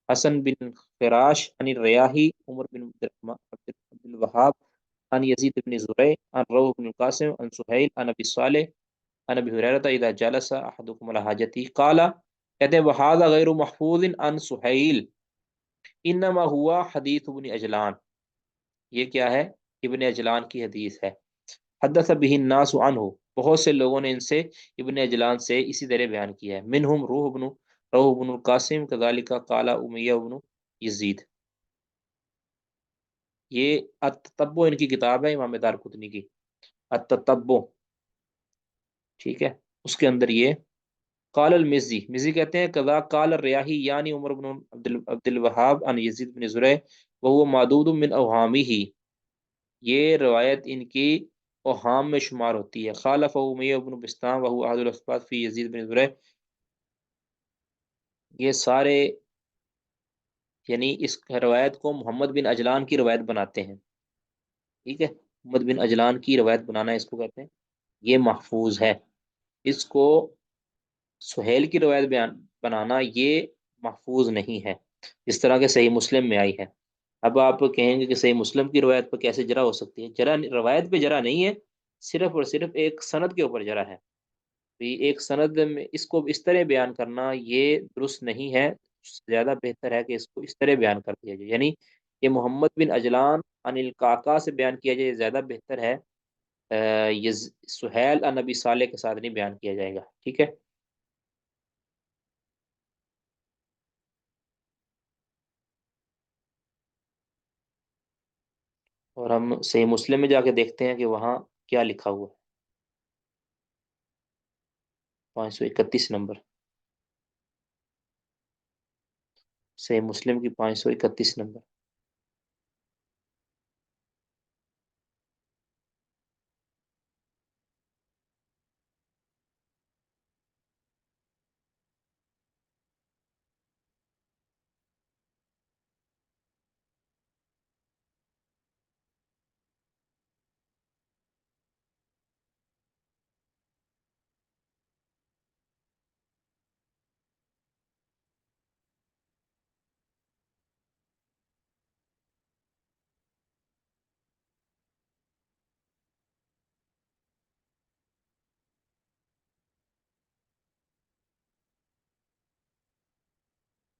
حسن بن فراش عن الریاحی عمر بن عبد الوهاب عن یزید بن زرع عن روح بن القاسم عن سہیل عن ابی صالح عن ابی ہریرہ اذا جلس احدکم علی حاجتہ قال، کہتے ہیں وهذا غیر محفوظ عن سہیل انما ہوا حدیث ابن اجلان، یہ کیا ہے، ابن اجلان کی حدیث ہے، حدث به الناس عنہ، بہت سے لوگوں نے ان سے ابن اجلان سے اسی طرح بیان کیا ہے، منہم روح بن القاسم کذالک قال امیہ بن یزید، یہ التتبع ان کی کتاب ہے امام دار قطنی کی، التتبع، ٹھیک ہے، اس کے اندر یہ قال المزی، مزی کہتے ہیں کذا قال الریاحی یعنی عمر بن عبد الوهاب عن یزید بن زرع وهو معدود من اوہامہ، یہ روایت ان کی اوہام میں شمار ہوتی ہے، خالف امیہ بن بسطام وهو احد الاثبات فی یزید بن زرع، یہ سارے یعنی اس روایت کو محمد بن اجلان کی روایت بناتے ہیں، ٹھیک ہے، محمد بن اجلان کی روایت بنانا اس کو کہتے ہیں، یہ محفوظ ہے، اس کو سہیل کی روایت بنانا یہ محفوظ نہیں ہے، اس طرح کے صحیح مسلم میں آئی ہے، اب آپ کہیں گے کہ صحیح مسلم کی روایت پر کیسے جرح ہو سکتی ہے، جرح روایت پہ جرح نہیں ہے، صرف اور صرف ایک سند کے اوپر جرح ہے، تو یہ ایک سند میں اس کو اس طرح بیان کرنا یہ درست نہیں ہے، زیادہ بہتر ہے کہ اس کو اس طرح بیان کر دیا جائے، یعنی یہ محمد بن اجلان عن القعقاع سے بیان کیا جائے، زیادہ بہتر ہے، یہ سہیل عن ابی صالح کے ساتھ نہیں بیان کیا جائے گا، ٹھیک ہے، اور ہم صحیح مسلم میں جا کے دیکھتے ہیں کہ وہاں کیا لکھا ہوا ہے، 531 نمبر، صحیح مسلم کی 531 نمبر،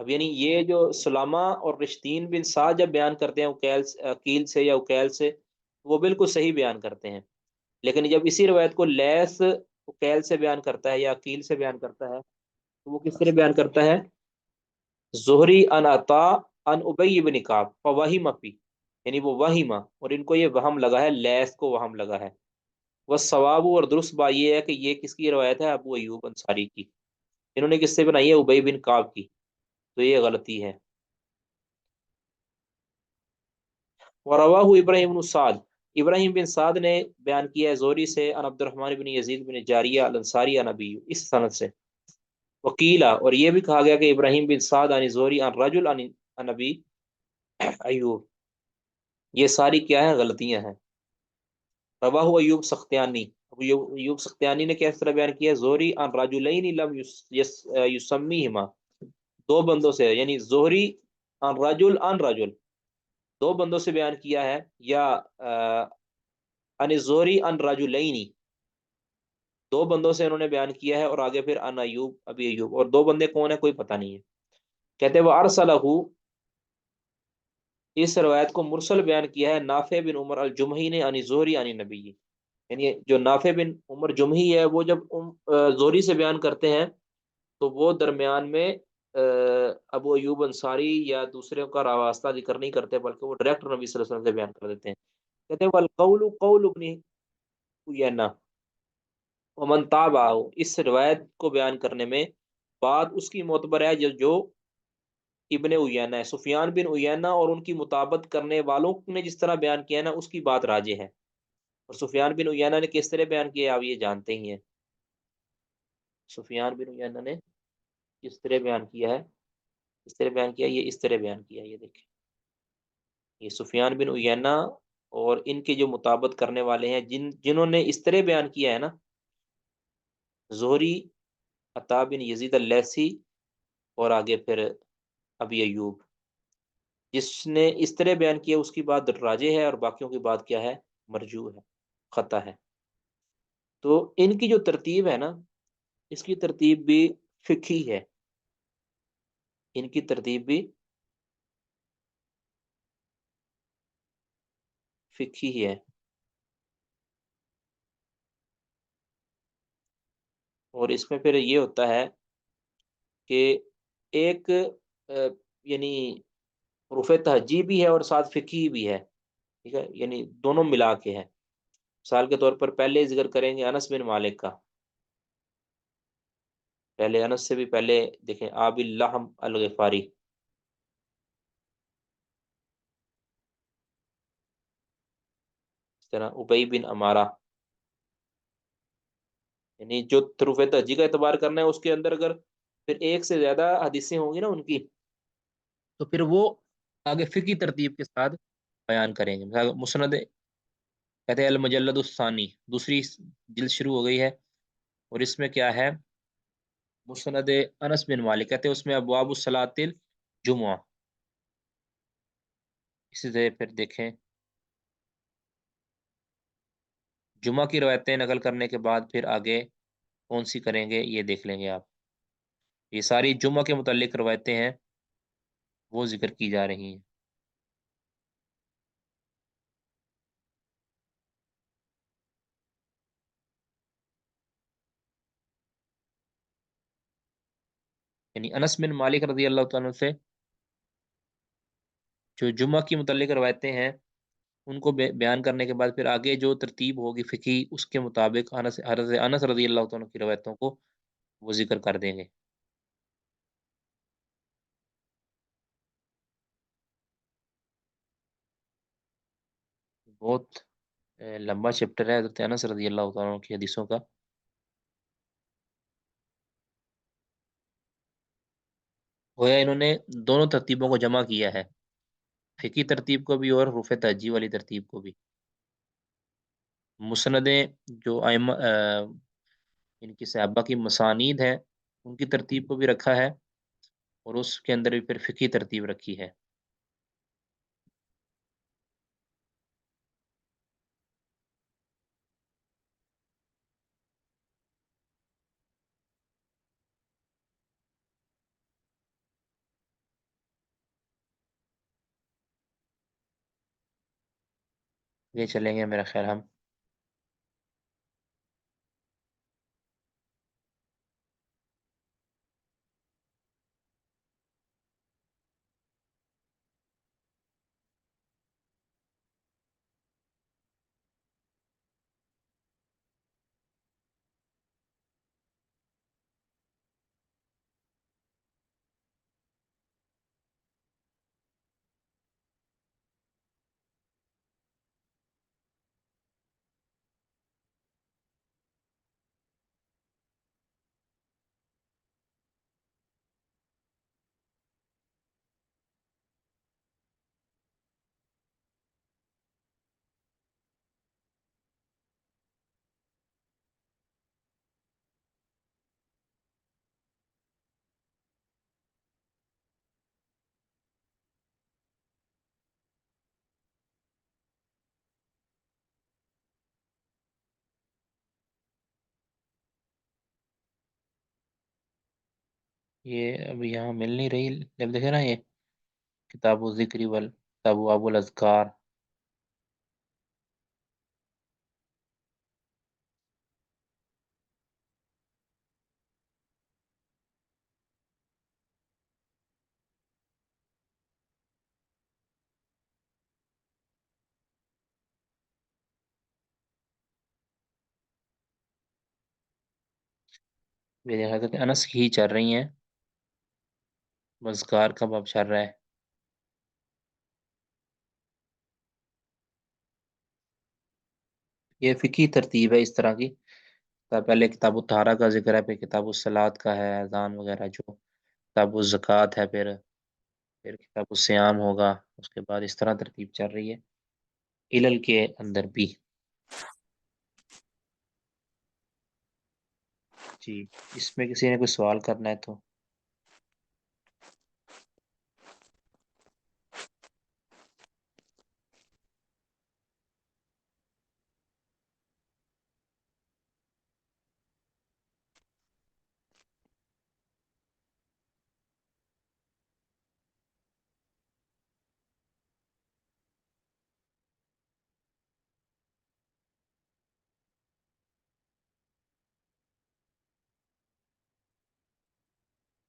اب یعنی یہ جو سلامہ اور رشتین بن سعد جب بیان کرتے ہیں عقیل سے یا اکیل سے، وہ بالکل صحیح بیان کرتے ہیں، لیکن جب اسی روایت کو لیس اکیل سے بیان کرتا ہے یا عقیل سے بیان کرتا ہے تو وہ کس طرح بیان کرتا ہے؟ زہری ان عطا ان ابی بن کعب فوہم فی، یعنی وہ وہیمہ، اور ان کو یہ وہم لگا ہے، لیس کو وہم لگا ہے۔ وہ ثواب اور درست بات یہ ہے کہ یہ کس کی روایت ہے؟ ابو ایوب انصاری کی۔ انہوں نے کس سے بنائی ہے؟ ابی بن کعب کی، تو یہ غلطی ہے۔ ورواہ ابراہیم بن سعد، ابراہیم بن سعد نے بیان کیا ہے زوری سے ان عبد الرحمن بن یزید بن جاریہ الانصاری عن ابی، اس سند سے۔ وکیلا، اور یہ بھی کہا گیا کہ ابراہیم بن سعد عن زوری عن رجل عن ابی ایوب، یہ ساری کیا ہے؟ غلطیاں ہیں۔ رواہ ایوب سختیانی، ایوب سختیانی نے کس طرح بیان کیا ہے؟ زہری عن رجلین لم یسمیہما، دو بندوں سے، یعنی زہری عن رجل عن رجل، دو بندوں سے بیان کیا ہے، یا عن زہری عن رجلین، دو بندوں سے انہوں نے بیان کیا ہے، اور آگے پھر عن ایوب ابی ایوب، اور دو بندے کون ہیں کوئی پتہ نہیں ہے۔ کہتے وہ ارسلہ، اس روایت کو مرسل بیان کیا ہے نافع بن عمر الجمحی نے عن زہری عن نبی، یعنی جو نافع بن عمر جمحی ہے وہ جب زہری سے بیان کرتے ہیں تو وہ درمیان میں ابو ایوب انصاری یا دوسرے کا راوستہ ذکر نہیں کرتے، بلکہ وہ ڈائریکٹ نبی صلی اللہ علیہ وسلم سے بیان کر دیتے ہیں۔ کہتے ہیں والقول قول ابن عیینہ ومن تابعہ، اس روایت کو بیان کرنے میں بات اس کی معتبر ہے جو ابن عیینہ ہے، سفیان بن عیینہ اور ان کی مطابقت کرنے والوں نے جس طرح بیان کیا ہے نا، اس کی بات راجح ہے۔ اور سفیان بن عیینہ نے کس طرح بیان کیا آپ یہ جانتے ہی ہیں، سفیان بن عیینہ نے کس طرح بیان کیا ہے؟ اس طرح بیان کیا، یہ اس طرح بیان کیا، یہ دیکھیں، یہ سفیان بن عیینہ اور ان کے جو مطابقت کرنے والے ہیں جنہوں نے اس طرح بیان کیا ہے نا، زہری، عطا بن یزید اللیثی، اور آگے پھر ابی ایوب، جس نے اس طرح بیان کیا اس کی بات راجح ہے، اور باقیوں کی بات کیا ہے؟ مرجوح ہے، خطا ہے۔ تو ان کی جو ترتیب ہے نا، اس کی ترتیب بھی فقہی ہے، ان کی ترتیب بھی فقہی ہے۔ اور اس میں پھر یہ ہوتا ہے کہ ایک یعنی حروف تہجی بھی ہے اور ساتھ فقہی بھی ہے، ٹھیک ہے، یعنی دونوں ملا کے ہیں۔ مثال کے طور پر پہلے ذکر کریں گے انس بن مالک کا، پہلے انس سے بھی پہلے دیکھیں آب اللحم الغفاری، اس طرح ابی بن امارہ، یعنی جو حروف تہجی کا اعتبار کرنا ہے اس کے اندر اگر پھر ایک سے زیادہ حدیثیں ہوں گی نا ان کی، تو پھر وہ آگے فقہی ترتیب کے ساتھ بیان کریں گے۔ مثال مسند، کہتے ہیں المجلد الثانی، دوسری جلد شروع ہو گئی ہے، اور اس میں کیا ہے؟ مسند انس بن مالک، کہتے ہیں اس میں ابواب الصلاۃ الجمعہ، اسی سے پھر دیکھیں جمعہ کی روایتیں نقل کرنے کے بعد پھر آگے کون سی کریں گے یہ دیکھ لیں گے آپ، یہ ساری جمعہ کے متعلق روایتیں ہیں وہ ذکر کی جا رہی ہیں۔ یعنی انس بن مالک رضی اللہ تعالیٰ عنہ سے جو جمعہ کی متعلق روایتیں ہیں ان کو بیان کرنے کے بعد پھر آگے جو ترتیب ہوگی فقہی اس کے مطابق حضرت انس رضی اللہ تعالیٰ عنہ کی روایتوں کو وہ ذکر کر دیں گے۔ بہت لمبا چیپٹر ہے حضرت انس رضی اللہ تعالیٰ عنہ کی حدیثوں کا۔ گویا انہوں نے دونوں ترتیبوں کو جمع کیا ہے، فقہی ترتیب کو بھی اور حروف تہجی والی ترتیب کو بھی۔ مسندیں جو ائمہ ان کی صحابہ کی مسانید ہیں ان کی ترتیب کو بھی رکھا ہے، اور اس کے اندر بھی پھر فقہی ترتیب رکھی ہے۔ یہ چلیں گے میرا خیال ہم. یہ اب یہاں مل نہیں رہی. جب دیکھے نا یہ کتاب و ذکری کتاب و ابو الاذکار. میرے حضرت انس ہی چل رہی ہیں. مذکار کا باب چل رہا ہے. یہ فقہی ترتیب ہے اس طرح کی. پہلے کتاب الطہارہ کا ذکر ہے، پھر کتاب الصلاۃ کا ہے، اذان وغیرہ جو. کتاب الزکوٰۃ ہے، پھر کتاب الصیام ہوگا. اس کے بعد اس طرح ترتیب چل رہی ہے علل کے اندر بھی. جی، اس میں کسی نے کوئی سوال کرنا ہے تو.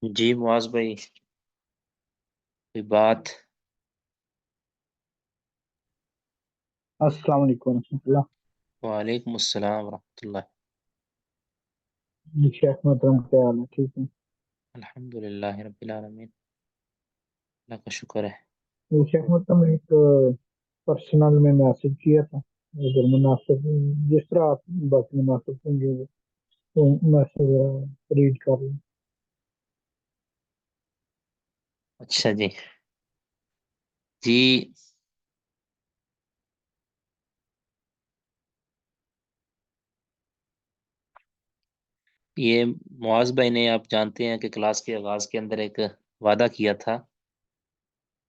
جی معاذ بھائی، کوئی بات؟ السلام علیکم ورحمۃ اللہ. وعلیکم السلام ورحمۃ اللہ. جی شیخ محترم کیا حال ہے؟ ٹھیک ہے. الحمد للہ رب العالمین. اللہ کا شکر ہے. یہ شیخ محترم ایک پرسنل میں میسج کیا تھا، اگر مناسب جس طرح آپ باقی مناسب سمجھے تو میسج ریڈ کر لیں. اچھا جی. جی یہ معاذ بھائی نے، آپ جانتے ہیں کہ کلاس کے آغاز کے اندر ایک وعدہ کیا تھا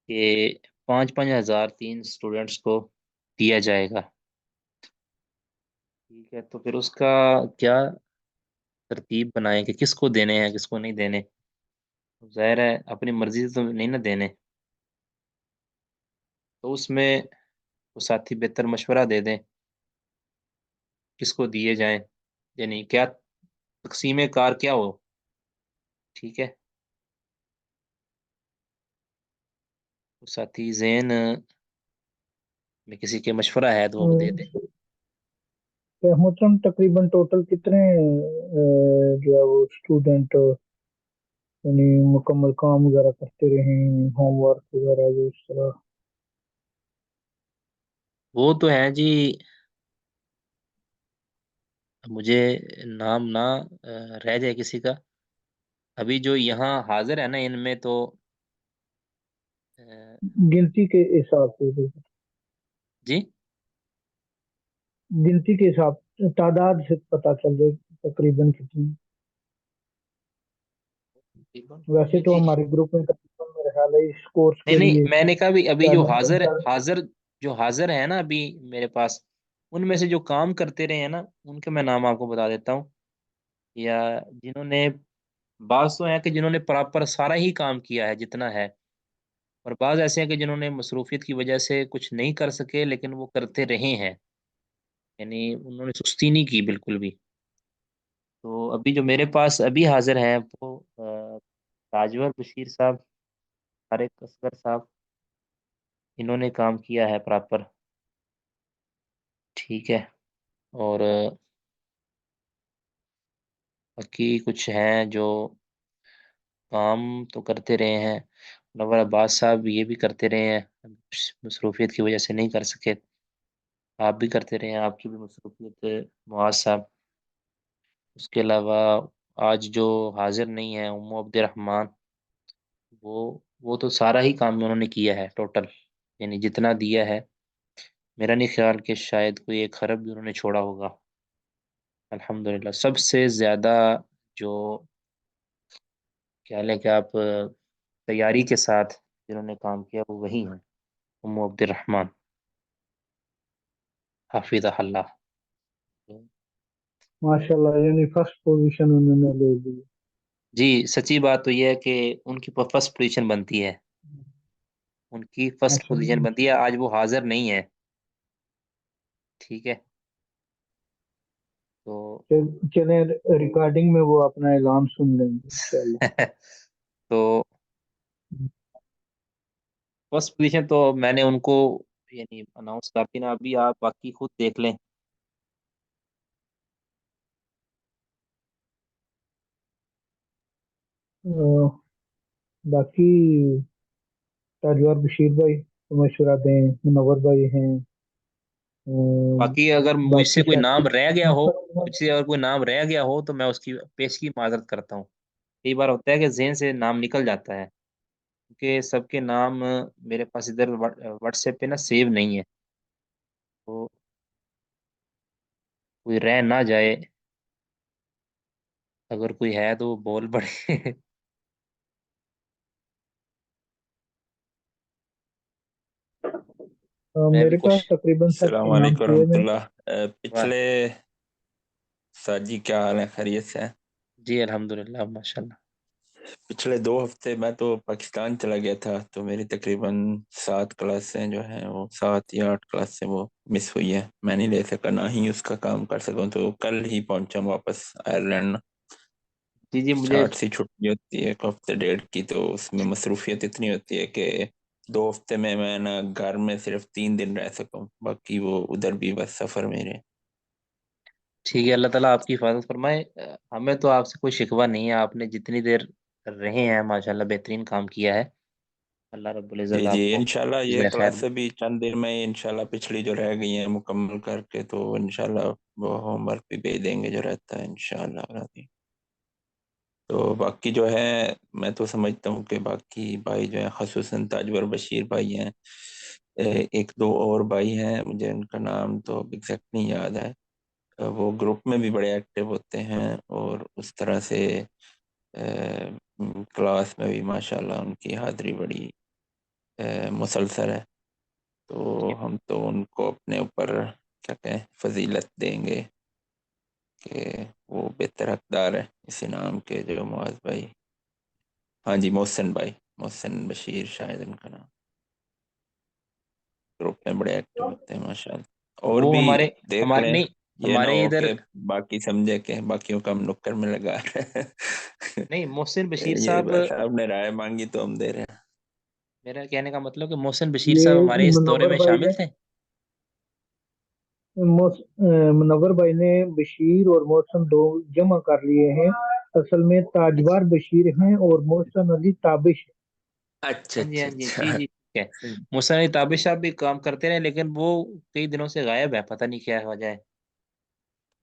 کہ 5,000 3 اسٹوڈنٹس کو دیا جائے گا. ٹھیک ہے، تو پھر اس کا کیا ترتیب بنائیں کہ کس کو دینے ہیں کس کو نہیں دینے؟ ظاہر ہے اپنی مرضی سے تو نہیں نہ دینے. تو اس میں وہ ساتھی بہتر مشورہ دے دیں کس کو دیے جائیں، یعنی کیا تقسیم کار کیا ہو. ٹھیک ہے، وہ ساتھی ذہن میں کسی کے مشورہ ہے تو وہ دے دے. شیخ محترم تقریباً ٹوٹل کتنے جو ہے وہ اسٹوڈنٹ یعنی مکمل کام وغیرہ کرتے رہے ہیں، ہوم ورک وغیرہ جو اس طرح؟ وہ تو ہے جی. مجھے نام نہ رہ جائے کسی کا. ابھی جو یہاں حاضر ہے نا ان میں تو گنتی کے حساب سے، جی گنتی کے حساب تعداد سے پتہ چل جائے تقریباً کتنی. ویسے جی تو جی. ہمارے گروپ میں تقریباً میرا خیال ہے اس کورس نہیں کے نہیں، لیے میں نے کہا بھی ابھی جو حاضر 40-50. حاضر جو حاضر ہے نا ابھی میرے پاس، ان میں سے جو کام کرتے رہے ہیں نا ان کے میں نام آپ کو بتا دیتا ہوں. یا جنہوں نے، بعض تو ہیں کہ جنہوں نے پراپر سارا ہی کام کیا ہے جتنا ہے، اور بعض ایسے ہیں کہ جنہوں نے مصروفیت کی وجہ سے کچھ نہیں کر سکے لیکن وہ کرتے رہے ہیں، یعنی انہوں نے سستی نہیں کی بالکل بھی۔ تو ابھی جو میرے پاس ابھی حاضر ہیں وہ تاجور بشیر صاحب، طارق اصغر صاحب، انہوں نے کام کیا ہے پراپر، ٹھیک ہے۔ اور باقی کچھ ہیں جو کام تو کرتے رہے ہیں، منور عباس صاحب یہ بھی کرتے رہے ہیں، مصروفیت کی وجہ سے نہیں کر سکے۔ آپ بھی کرتے رہے ہیں، آپ کی بھی مصروفیت ہے معاذ صاحب۔ اس کے علاوہ آج جو حاضر نہیں ہے ام عبد الرحمن، وہ تو سارا ہی کام انہوں نے کیا ہے ٹوٹل، یعنی جتنا دیا ہے میرا نہیں خیال کہ شاید کوئی 1 ارب بھی انہوں نے چھوڑا ہوگا۔ الحمدللہ سب سے زیادہ جو کیا لیں کہ آپ تیاری کے ساتھ جنہوں نے کام کیا وہ وہی ہیں، ام عبد الرحمن حافظ اللہ۔ ماشاء اللہ، یعنی فرسٹ پوزیشن انہوں نے لے لی۔ جی سچی بات تو یہ ہے کہ ان کی فرسٹ پوزیشن بنتی ہے، ان کی فرسٹ ماشاء پوزیشن اللہ، بنتی ہے، آج وہ حاضر نہیں ہے، ٹھیک ہے۔ تو چلیں ریکارڈنگ میں وہ اپنا اعلان سن لیں گے انشاءاللہ۔ تو فرسٹ پوزیشن تو میں نے ان کو یعنی اناؤنس کر دی نا، ابھی آپ باقی خود دیکھ لیں۔ باقی تاجور بشیر بھائی تو مشورہ دیں، منور بھائی ہیں، باقی اگر مجھ سے باقی کوئی ساتھی۔ نام رہ گیا ہو، مجھ سے اگر کوئی نام رہ گیا ہو تو میں اس کی پیش کی معذرت کرتا ہوں۔ کئی بار ہوتا ہے کہ ذہن سے نام نکل جاتا ہے، کیونکہ سب کے نام میرے پاس ادھر واٹس ایپ پہ نا سیو نہیں ہے، تو کوئی رہ نہ جائے، اگر کوئی ہے تو وہ بول پڑے۔ میں بھی میرے پاس کچھ تقریباً سب السلام کے نام علیکم سیو ورحمۃ ہیں۔ اللہ۔ واہ، پچھلے ساجی کیا حال ہے؟ خیریت سے ہیں؟ جی الحمدللہ ماشاء اللہ۔ پچھلے 2 ہفتے میں تو پاکستان چلا گیا تھا، تو میری تقریباً 7 کلاسیں جو ہیں وہ 7 یا 8 کلاسیں وہ مس ہوئی ہیں، میں نہیں لے سکا، نہ ہی اس کا کام کر سکوں، تو کل ہی پہنچا ہوں واپس آئرلینڈ۔ جی جی مجھے، اسٹارٹ سے چھٹی ہوتی ہے 1 ہفتے 1.5 کی، تو اس میں مصروفیت اتنی ہوتی ہے کہ 2 ہفتے میں نا گھر میں صرف 3 دن رہ سکوں، باقی وہ ادھر بھی بس سفر میں رہے۔ ٹھیک ہے، اللہ تعالیٰ آپ کی حفاظت فرمائے۔ ہمیں تو آپ سے کوئی شکوہ نہیں ہے، آپ نے جتنی دیر رہے ہیں ماشاءاللہ بہترین کام کیا ہے، اللہ رب العزت جی آپ جی کو انشاءاللہ یہ جزائے خیر دے۔ کلاسیں بھی چند دن میں انشاءاللہ پچھلی جو رہ گئی ہیں مکمل کر کے، تو انشاءاللہ وہ ہوم ورک بھی بھیج دیں گے جو رہتا ہے انشاءاللہ راضی۔ تو باقی جو ہے میں تو سمجھتا ہوں کہ باقی بھائی جو ہیں خصوصاً تاجور بشیر بھائی ہیں، 1 2 اور بھائی ہیں مجھے ان کا نام تو ایگزیکٹ نہیں یاد ہے، وہ گروپ میں بھی بڑے ایکٹیو ہوتے ہیں، اور اس طرح سے کلاس میں بھی ماشاءاللہ ان کی حاضری بڑی مسلسل ہے، تو جی ہم تو ان کو اپنے اوپر کیا کہیں فضیلت دیں گے کہ وہ بہتر حقدار ہے اس انعام کے، جو معاذ بھائی، ہاں جی محسن بھائی، محسن بشیر شاید ان کا نام، گروپ میں بڑے ایکٹیو ہوتے ہیں ماشاءاللہ، اور وہ بھی ہمارے دیکھ ہمارے لیں، نہیں، یہ نہ ہمارے ہو ادھر کہ باقی سمجھے کہ باقیوں کا ہم نکر میں لگا رہے ہیں۔ نہیں، محسن بشیر یہ صاحب، بس آپ نے رائے مانگی تو ہم دے رہے ہیں۔ میرا کہنے کا مطلب کہ محسن بشیر صاحب یہ ہمارے اس دورے منور میں بھائی شامل نے تھے۔ منور بھائی نے بشیر اور محسن دو جمع کر لیے ہیں، اصل میں اچھا، تاجوار بشیر ہیں اور محسن علی تابش ہے۔ اچھا ہاں جی اچھا ہاں جی اچھا جی جی ٹھیک ہے۔ محسن علی تابش صاحب بھی کام کرتے رہے لیکن وہ کئی دنوں سے غائب ہے، پتہ نہیں کیا وجہ ہے۔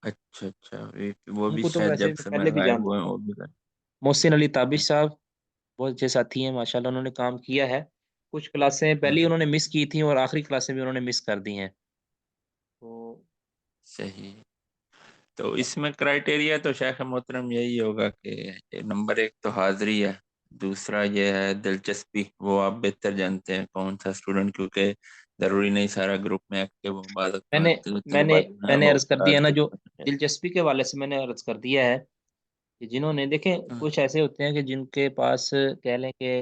اچھا اچھا، وہ ان بھی کو تو شاید ویسے جب میں سے میں پہلے بھی غائب جانتا ہوئے ہیں تھا۔ وہ بھی غائب۔ محسن علی تابش صاحب بہت اچھے ساتھی ہیں ماشاءاللہ، انہوں نے کام کیا ہے، کچھ کلاسیں پہلے ہی انہوں نے مس کی تھیں اور آخری کلاسیں بھی انہوں نے مس کر دی ہیں، تو صحیح، تو اس میں کرائٹیریا تو شیخ محترم یہی ہوگا کہ نمبر 1 تو حاضری ہے، دوسرا یہ ہے دلچسپی، وہ آپ بہتر جانتے ہیں کون سا اسٹوڈنٹ، کیونکہ ضروری نہیں سارا گروپ میں ایکٹیو ہو، بعض میں نے اوقات میں نے طلباء جو ہیں میں نے وہ عرض کر دیا نا، حاضری جو میں۔ دلچسپی کے حوالے سے میں نے عرض کر دیا ہے کہ جنہوں نے دیکھیں، کچھ ایسے ہوتے ہیں کہ جن کے پاس کہہ لیں کہ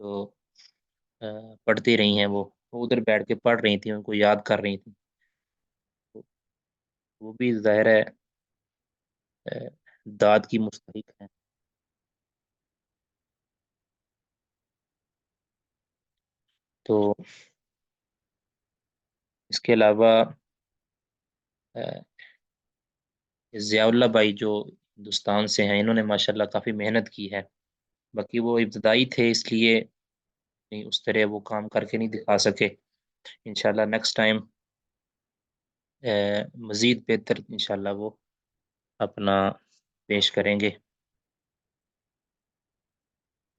تو پڑھتی رہی ہیں وہ ادھر بیٹھ کے پڑھ رہی تھیں، ان کو یاد کر رہی تھیں، تو وہ بھی ظاہر ہے داد کی مستحق ہیں۔ تو اس کے علاوہ ضیاء اللہ بھائی جو ہندوستان سے ہیں، انہوں نے ماشاءاللہ کافی محنت کی ہے، باقی وہ ابتدائی تھے اس لیے نہیں اس طرح وہ کام کر کے نہیں دکھا سکے۔ انشاءاللہ نیکسٹ ٹائم مزید بہتر انشاءاللہ وہ اپنا پیش کریں گے۔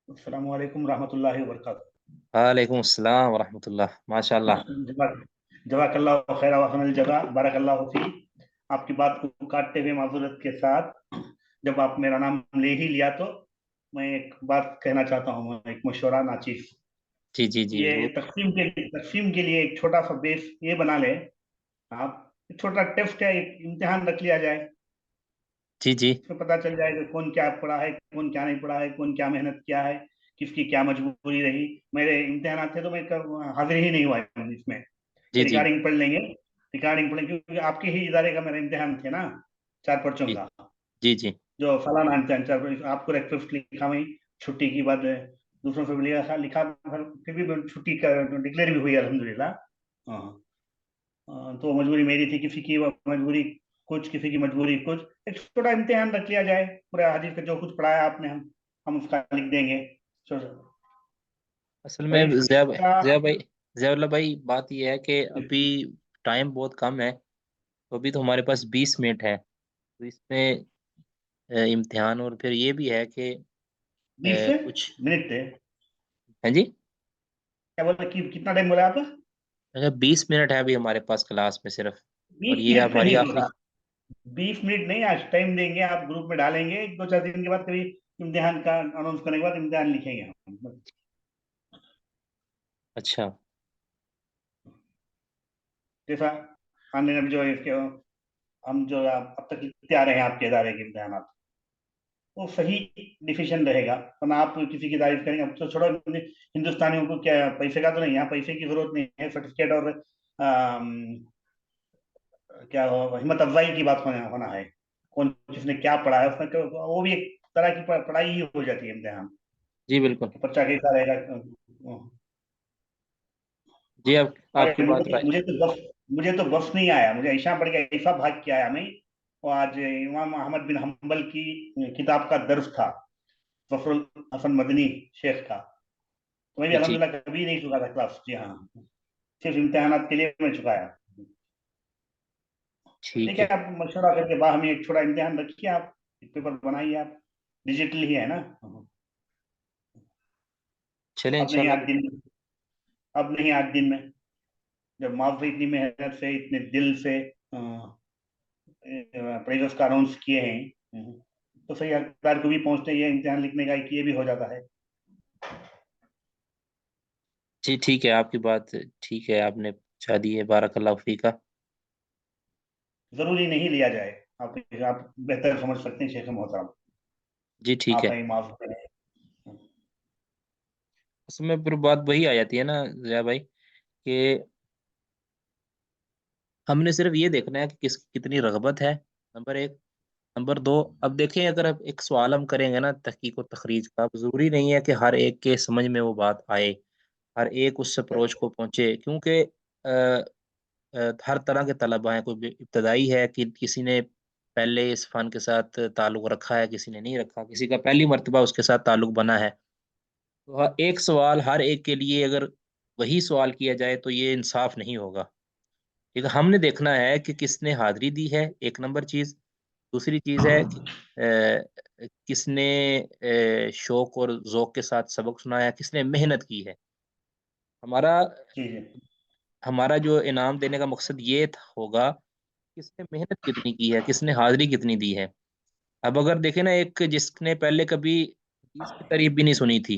السلام علیکم ورحمۃ اللہ وبرکاتہ۔ وعلیکم السلام ورحمۃ اللہ، ماشاء اللہ۔ جزاک اللہ خیر وحسن الجزا، بارک اللہ فی۔ آپ کی بات کو کاٹتے ہوئے معذرت کے ساتھ جب آپ میرا نام لے ہی لیا تو میں ایک بات کہنا چاہتا ہوں، ایک مشورہ ناچیز۔ جی جی جی یہ وہ تقسیم کے لیے ایک چھوٹا سا بیس یہ بنا لیں آپ، ایک چھوٹا ٹیسٹ ہے، ایک امتحان رکھ لیا جائے، جی جی اس میں پتا چل جائے کہ کون کیا پڑھا ہے، کون کیا نہیں پڑھا ہے، کون کیا محنت کیا ہے، کس کی کیا مجبوری رہی۔ میرے امتحانات تھے تو میں حاضر ہی نہیں ہوا اس میں، جی جی ریکارڈنگ پڑھ لیں گے، ریکارڈنگ پڑھ لیں گے، کیونکہ آپ کے ہی ادارے کا میرا امتحان تھے نا، 4 پرچوں جی کا، جی جی جو فلانا امتحان 4 پرچوں، آپ کو ریکویسٹ لکھا میں چھٹی کی بعد دوسروں سے بھی لکھا، پھر بھی چھٹی کا ڈکلیئر بھی ہوئی الحمدللہ۔ تو مجبوری میری تھی، کسی کی مجبوری کچھ، کسی کی مجبوری کچھ، ایک چھوٹا امتحان رکھ لیا جائے، پورا حدیث کا جو کچھ پڑھایا آپ نے ہم اس کا لکھ دیں گے۔ اصل اور میں اس کا ضیاء اللہ بھائی بات یہ ہے کہ ابھی ٹائم بہت کم ہے، تو ابھی تو ہمارے پاس 20 منٹ ہے، تو اس میں امتحان اور پھر یہ بھی ہے کہ 20 کچھ منٹ تھے، ہاں جی کیا بولا، کتنا ٹائم بولا آپ؟ 20 منٹ ہے ابھی ہمارے پاس کلاس میں صرف، اور 20 یہ منٹ سے ہماری نہیں آخری۔ ہوگا، 20 منٹ نہیں، آج ٹائم دیں گے، آپ گروپ میں ڈالیں گے، 2-4 دن کے بعد کبھی امتحان کا اناؤنس کرنے کے بعد امتحان لکھیں گے ہم۔ اچھا جیسا جو ہم جو اب تک لکھتے آ رہے ہیں آپ کے ادارے کے امتحانات، وہ صحیح ڈیفیشن رہے گا، ورنہ آپ کسی کی تعریف کریں گے، اب تو چھوڑو، ہندوستانیوں کو کیا پیسے کا تو نہیں، یہاں پیسے کی ضرورت نہیں ہے، سرٹیفکیٹ اور کیا ہمت افزائی کی بات ہونا ہے، کون کس نے کیا پڑھا ہے، اس میں وہ بھی ایک طرح کی پڑھائی ہی ہو جاتی ہے امتحان، جی بالکل بچہ کیسا رہے گا۔ جی، آپ کی ارے بات رائٹ۔ مجھے تو بس نہیں آیا، مجھے عشاء پڑھ کے ایسا بھاگ کے آیا میں، وہ آج امام احمد بن حنبل کی کتاب کا درس تھا، ظفر الحسن مدنی شیخ کا، تو میں بھی جی جی الحمدللہ کبھی نہیں چکا تھا کلاس، جی ہاں، صرف امتحانات کے لیے میں چکایا۔ ٹھیک ٹھیک ہے، ہے، آپ مشورہ کر کے بعد ہمیں ایک چھوٹا امتحان رکھیے، آپ ایک پیپر بنائیے، آپ ڈیجیٹل ہی ہے نا، چلیں اب نہیں انشاءاللہ 8 دن، اب نہیں 8 دن میں، جب معاوضہ اتنی محنت سے، اتنے دل سے پریزس کا اناؤنس کیے ہیں، تو صحیح حقدار کو بھی پہنچتے یہ امتحان لکھنے کا ایک یہ بھی ہو جاتا ہے۔ جی ٹھیک ہے، آپ کی بات ٹھیک ہے، آپ نے پہنچا دی ہے، بارک اللہ فیکہ۔ ضروری نہیں لیا جائے، آپ بہتر سمجھ سکتے ہیں شیخ محترم، جی ٹھیک آپ ہے، ہی معاف کریں۔ اس میں پھر بات وہی آ جاتی ہے نا ضیاء بھائی، کہ ہم نے صرف یہ دیکھنا ہے کہ کس کی کتنی رغبت ہے، نمبر 1، نمبر 2، اب دیکھیں اگر اب ایک سوال ہم کریں گے نا تحقیق و تخریج کا، اب ضروری نہیں ہے کہ ہر ایک کے سمجھ میں وہ بات آئے، ہر ایک اس اپروچ کو پہنچے، کیونکہ ہر طرح کے طلبہ ہیں، کوئی ابتدائی ہے کہ کسی نے پہلے اس فن کے ساتھ تعلق رکھا ہے، کسی نے نہیں رکھا، کسی کا پہلی مرتبہ اس کے ساتھ تعلق بنا ہے، تو ایک سوال ہر ایک کے لیے اگر وہی سوال کیا جائے تو یہ انصاف نہیں ہوگا، ٹھیک ہے، ہم نے دیکھنا ہے کہ کس نے حاضری دی ہے، ایک نمبر چیز، دوسری چیز ہے کہ کس نے شوق اور ذوق کے ساتھ سبق سنایا، کس نے محنت کی ہے، ہمارا جی جی ہمارا جو انعام دینے کا مقصد یہ ہوگا کس نے محنت کتنی کی ہے، کس نے حاضری کتنی دی ہے۔ اب اگر دیکھیں نا، ایک جس نے پہلے کبھی حدیث کی تعریف بھی نہیں سنی تھی،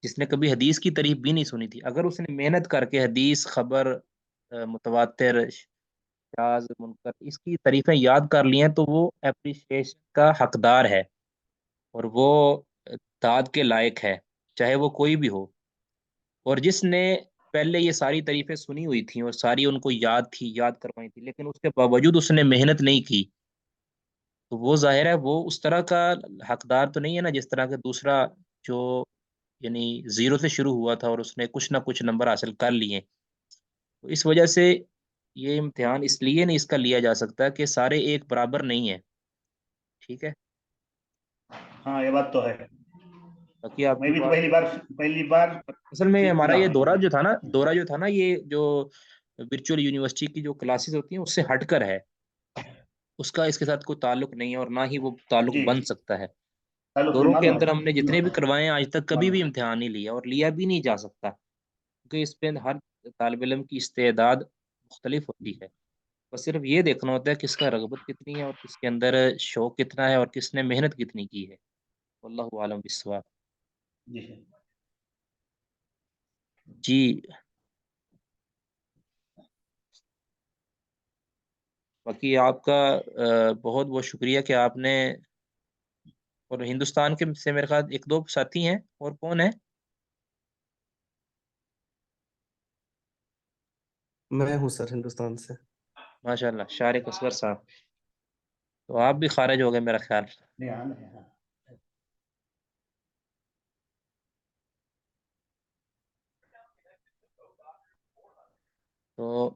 جس نے کبھی حدیث کی تعریف بھی نہیں سنی تھی، اگر اس نے محنت کر کے حدیث، خبر، متواتر، شاذ، منکر، اس کی تعریفیں یاد کر لی ہیں، تو وہ اپریشیشن کا حقدار ہے، اور وہ داد کے لائق ہے، چاہے وہ کوئی بھی ہو، اور جس نے پہلے یہ ساری تعریفیں سنی ہوئی تھیں اور ساری ان کو یاد تھی، یاد کروائی تھی، لیکن اس کے باوجود اس نے محنت نہیں کی، تو وہ ظاہر ہے وہ اس طرح کا حقدار تو نہیں ہے نا، جس طرح کا دوسرا جو یعنی زیرو سے شروع ہوا تھا اور اس نے کچھ نہ کچھ نمبر حاصل کر لیے۔ تو اس وجہ سے یہ امتحان اس لیے نہیں اس کا لیا جا سکتا کہ سارے ایک برابر نہیں ہے، ٹھیک ہے؟ ہاں یہ بات تو ہے، باقی آپ میں کی بھی تو بات، پہلی بار اصل میں ہمارا سنا یہ ہوں دورہ جو تھا نا، یہ جو ورچوئل یونیورسٹی کی جو کلاسز ہوتی ہیں اس سے ہٹ کر ہے، اس کا اس کے ساتھ کوئی تعلق نہیں ہے اور نہ ہی وہ تعلق جی بن سکتا ہے۔ تعلق دوروں کے معلوم اندر ہم نے ہے، جتنے بھی کروائے ہیں آج تک کبھی معلوم بھی ہے۔ امتحان نہیں لیا اور لیا بھی نہیں جا سکتا، کیونکہ اس پہ ہر طالب علم کی استعداد مختلف ہوتی ہے، بس صرف یہ دیکھنا ہوتا ہے کس کا رغبت کتنی ہے اور کس کے اندر شوق کتنا ہے اور کس نے محنت کتنی کی ہے۔ واللہ عالم بالصواب۔ جی جی باقی آپ کا بہت بہت شکریہ کہ آپ نے، اور ہندوستان کے سے میرے خیال ایک دو ساتھی ہیں، اور کون ہے؟ میں ہوں سر ہندوستان سے۔ ماشاء اللہ، شارق اصغر صاحب، تو آپ بھی خارج ہو گئے میرا خیال۔ ہاں تو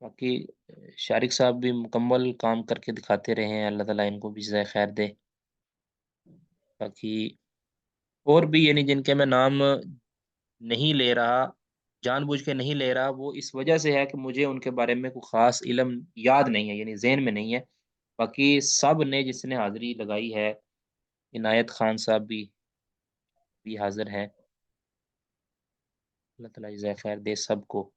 باقی شارق صاحب بھی مکمل کام کر کے دکھاتے رہے ہیں، اللہ تعالیٰ ان کو بھی جزائے خیر دے۔ باقی اور بھی یعنی جن کے میں نام نہیں لے رہا، جان بوجھ کے نہیں لے رہا، وہ اس وجہ سے ہے کہ مجھے ان کے بارے میں کوئی خاص علم یاد نہیں ہے، یعنی ذہن میں نہیں ہے۔ باقی سب نے جس نے حاضری لگائی ہے، عنایت خان صاحب بھی حاضر ہیں، اللہ تعالیٰ جزائے خیر دے سب کو۔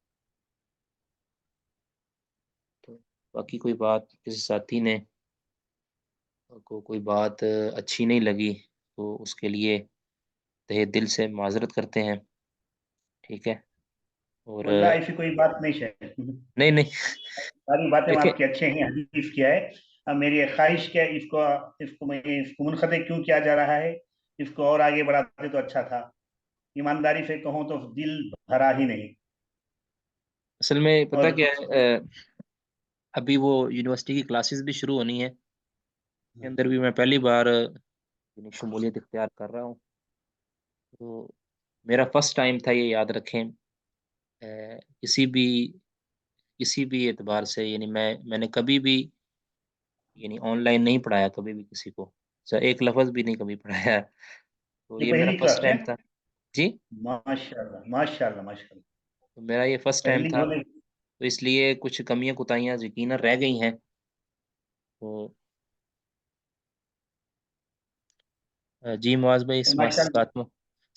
تو باقی کوئی بات کسی ساتھی نے کو کوئی بات اچھی نہیں لگی تو اس کے لیے تہہ دل سے معذرت کرتے ہیں، ٹھیک ہے؟ اور واللہ ایسی کوئی بات نہیں ہے، نہیں نہیں ساری باتیں دیکھیں، آپ کی اچھے ہیں، حدیث کیا ہے۔ اب میری ایک خواہش کیا ہے، اس کو منقطع کیوں کیا جا رہا ہے، اس کو اور آگے بڑھاتے تو اچھا تھا، ایمانداری سے کہوں تو دل بھرا ہی نہیں۔ اصل میں پتہ اور کیا ہے، ابھی وہ یونیورسٹی کی کلاسز بھی شروع ہونی ہیں، اس کے اندر بھی میں پہلی بار یعنی شمولیت اختیار کر رہا ہوں، تو میرا فرسٹ ٹائم تھا، یہ یاد رکھیں۔ کسی بھی اعتبار سے یعنی میں نے کبھی بھی یعنی آن لائن نہیں پڑھایا کبھی بھی کسی کو، ایک لفظ بھی نہیں کبھی پڑھایا، تو یہ یہ میرا پہلی فرسٹ کلاس ہے؟ ٹائم تھا۔ جی، ماشاء اللہ ماشاء اللہ ماشاء اللہ، تو میرا یہ فرسٹ ٹائم پہلی تھا، ہونے تو اس لیے کچھ کمیاں کوتاہیاں یقیناً رہ گئی ہیں، تو جی معاذ بھائی، اس بار ماشاء اللہ،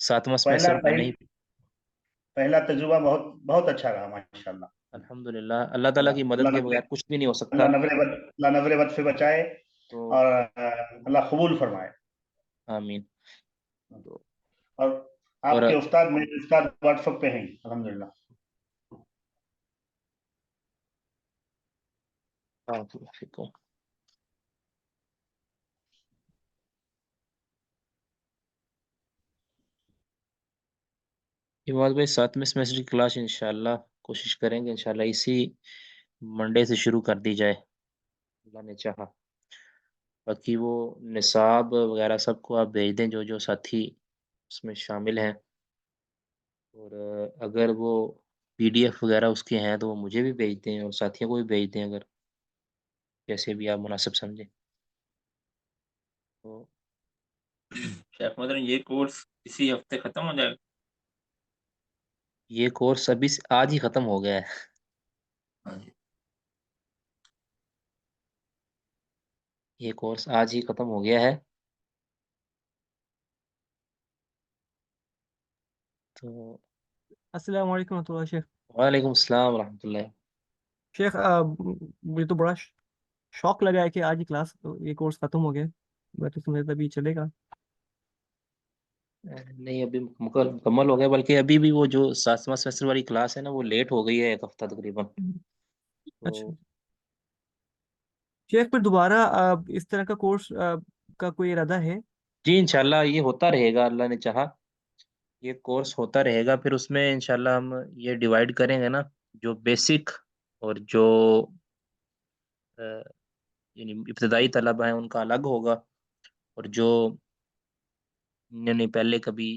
ساتواں پہلا سمیسٹر میں نہیں، پہلا تجربہ بہت بہت اچھا رہا ماشاء اللہ۔ الحمدللہ، اللہ تعالیٰ کی مدد کے بغیر کچھ بھی نہیں ہو سکتا، اللہ نبرے بد سے بچائے تو اور اللہ قبول فرمائے۔ آمین۔ تو اور اور آپ کے استاد میرے استاد واٹس ایپ پہ ہیں الحمدللہ۔ بارک اللہ فیکم۔ معاذ بھائی، ساتویں سمیسٹر کی کلاس انشاءاللہ کوشش کریں گے، انشاءاللہ اسی منڈے سے شروع کر دی جائے، اللہ نے چاہا۔ باقی وہ نصاب وغیرہ سب کو آپ بھیج دیں، جو جو ساتھی اس میں شامل ہیں، اور اگر وہ PDF وغیرہ اس کے ہیں تو وہ مجھے بھی بھیج دیں اور ساتھیوں کو بھی بھیج دیں، اگر جیسے بھی آپ مناسب سمجھیں۔ تو شیخ محترم یہ کورس اسی ہفتے ختم ہو جائے گا؟ یہ کورس ابھی آج ہی ختم ہو گیا ہے، ہاں جی، یہ کورس آج ہی ختم ہو گیا ہے، تو السلام علیکم ورحمۃ اللہ شیخ۔ وعلیکم السلام ورحمۃ اللہ۔ شیخ مجھے تو بڑا شوق لگا ہے کہ آج ہی کلاس یہ کورس ختم ہو گیا، میں تو سمجھتا ابھی چلے گا۔ نہیں، ابھی مکمل ہو گیا، بلکہ ابھی بھی وہ جو 7واں سیمسٹر والی کلاس ہے نا، وہ لیٹ ہو گئی ہے ایک ہفتہ تقریباً، اچھا تو شیخ، پھر دوبارہ اس طرح کا کورس کا کوئی ارادہ ہے؟ جی انشاءاللہ یہ ہوتا رہے گا، اللہ نے چاہا یہ کورس ہوتا رہے گا، پھر اس میں انشاءاللہ ہم یہ ڈیوائیڈ کریں گے نا، جو بیسک اور جو یعنی ابتدائی طلبہ ہیں ان کا الگ ہوگا، اور جو یعنی پہلے کبھی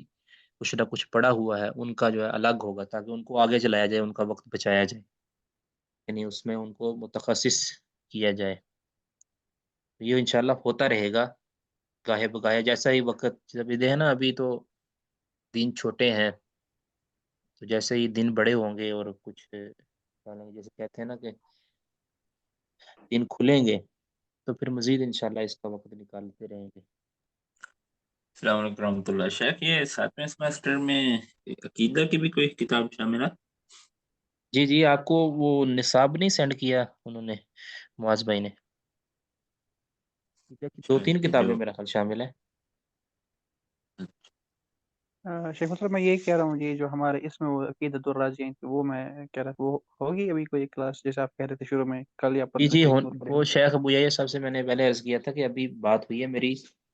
کچھ نہ کچھ پڑا ہوا ہے ان کا جو ہے الگ ہوگا، تاکہ ان کو آگے چلایا جائے، ان کا وقت بچایا جائے، یعنی اس میں ان کو متخصص کیا جائے. یہ انشاءاللہ ہوتا رہے گا گاہے بگاہے، جیسا ہی وقت جب یہ ہے نا، ابھی تو دن چھوٹے ہیں، تو جیسے ہی دن بڑے ہوں گے اور کچھ جیسے کہتے ہیں نا کہ دن کھلیں گے، تو پھر مزید انشاءاللہ اس کا وقت نکالتے رہیں گے. السلام علیکم رحمۃ اللہ. شیخ یہ 7ویں سیمسٹر میں عقیدہ کی بھی کوئی کتاب شامل ہے؟ جی جی، آپ کو وہ نصاب نہیں سینڈ کیا انہوں نے، معاذ بھائی نے؟ دو تین یہ کتابیں جو میرا خیال شامل ہے. شیخ مطلب میں یہی کہہ رہا ہوں، یہ جو ہمارے اس میں وہ عقیدۃ الرازیین تھی، وہ میں کہہ رہا تھا وہ ہوگی ابھی کوئی کلاس، جیسے آپ کہہ رہے تھے شروع میں کل یا جی پرسوں جی، شیخ نور پڑھے وہ گا. شیخ ابو یہ سب سے میں نے پہلے عرض کیا تھا کہ ابھی بات ہوئی ہے میری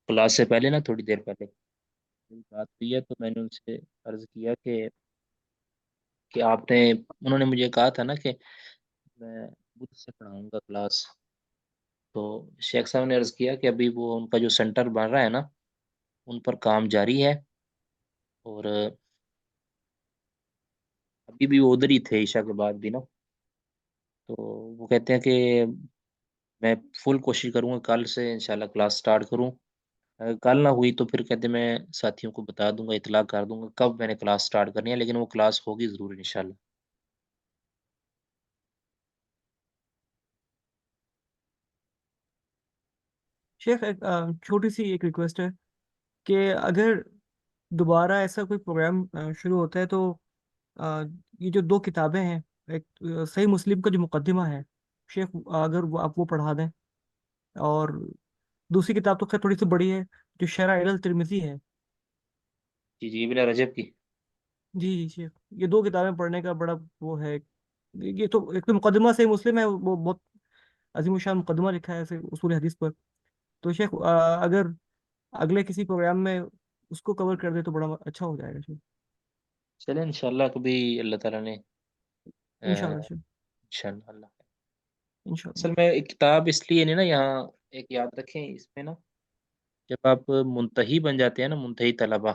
کلاس سے پہلے نا، تھوڑی دیر پہلے میری بات ہوئی ہے، تو میں نے ان سے عرض کیا کہ آپ نے، انہوں نے مجھے کہا تھا نا کہ میں بدھ سے پڑھاؤں گا کلاس. تو شیخ صاحب نے عرض کیا کہ ابھی وہ ان کا جو سینٹر بن رہا ہے نا، ان پر کام جاری ہے، اور ابھی بھی وہ ادھر ہی تھے عشاء کے بعد بھی نا. تو وہ کہتے ہیں کہ میں فل کوشش کروں گا کل سے انشاءاللہ کلاس سٹارٹ کروں. اگر کل نہ ہوئی تو پھر کہتے میں ساتھیوں کو بتا دوں گا، اطلاع کر دوں گا کب میں نے کلاس سٹارٹ کرنی ہے، لیکن وہ کلاس ہوگی ضرور انشاءاللہ. شیخ ایک چھوٹی سی ایک ریکویسٹ ہے کہ اگر دوبارہ ایسا کوئی پروگرام شروع ہوتا ہے تو آ، یہ جو دو کتابیں ہیں، ایک صحیح مسلم کا جو مقدمہ ہے شیخ، اگر وہ آپ وہ پڑھا دیں، اور دوسری کتاب تو خیر تھوڑی سی بڑی ہے، جو شرح الترمذی ہے. جی جی، ابن رجب کی. جی جی شیخ، یہ دو کتابیں پڑھنے کا بڑا وہ ہے. یہ تو ایک تو مقدمہ صحیح مسلم ہے، وہ بہت عظیم الشان مقدمہ لکھا ہے ایسے اصول حدیث پر. تو شیخ اگر اگلے کسی پروگرام میں اس کو کور کر دے تو بڑا اچھا ہو جائے گا شیخ. چلیں انشاءاللہ کبھی اللہ تعالیٰ نے انشاءاللہ شیخ، انشاءاللہ اللہ. انشاءاللہ. اصل میں ایک کتاب اس لیے نہیں نا یہاں، ایک یاد رکھیں اس میں نا، جب آپ منتہی بن جاتے ہیں نا، منتہی طلبہ،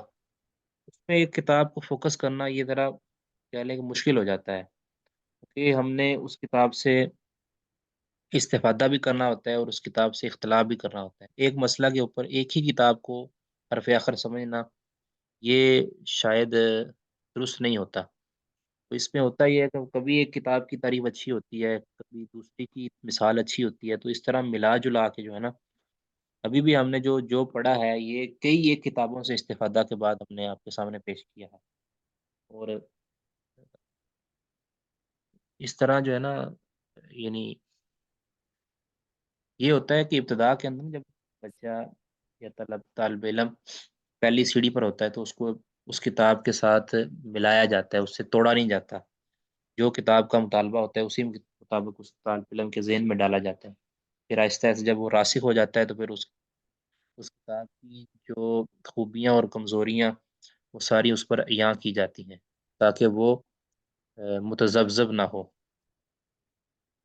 اس میں ایک کتاب کو فوکس کرنا یہ ذرا کہہ لیں کہ مشکل ہو جاتا ہے، کہ ہم نے اس کتاب سے استفادہ بھی کرنا ہوتا ہے اور اس کتاب سے اختلاف بھی کرنا ہوتا ہے. ایک مسئلہ کے اوپر ایک ہی کتاب کو حرف آخر سمجھنا یہ شاید درست نہیں ہوتا. تو اس میں ہوتا یہ ہے کہ کبھی ایک کتاب کی تعریف اچھی ہوتی ہے، کبھی دوسری کی مثال اچھی ہوتی ہے، تو اس طرح ملا جلا کے جو ہے نا، ابھی بھی ہم نے جو پڑھا ہے یہ کئی ایک کتابوں سے استفادہ کے بعد ہم نے آپ کے سامنے پیش کیا ہے. اور اس طرح جو ہے نا، یعنی یہ ہوتا ہے کہ ابتدا کے اندر جب بچہ یا طالب علم پہلی سیڑھی پر ہوتا ہے تو اس کو اس کتاب کے ساتھ ملایا جاتا ہے، اس سے توڑا نہیں جاتا. جو کتاب کا مطالبہ ہوتا ہے اسی مطابق اس طالب علم کے ذہن میں ڈالا جاتا ہے. پھر آہستہ آہستہ جب وہ راسخ ہو جاتا ہے تو پھر اس کتاب کی جو خوبیاں اور کمزوریاں وہ ساری اس پر عیاں کی جاتی ہیں، تاکہ وہ متذبذب نہ ہو،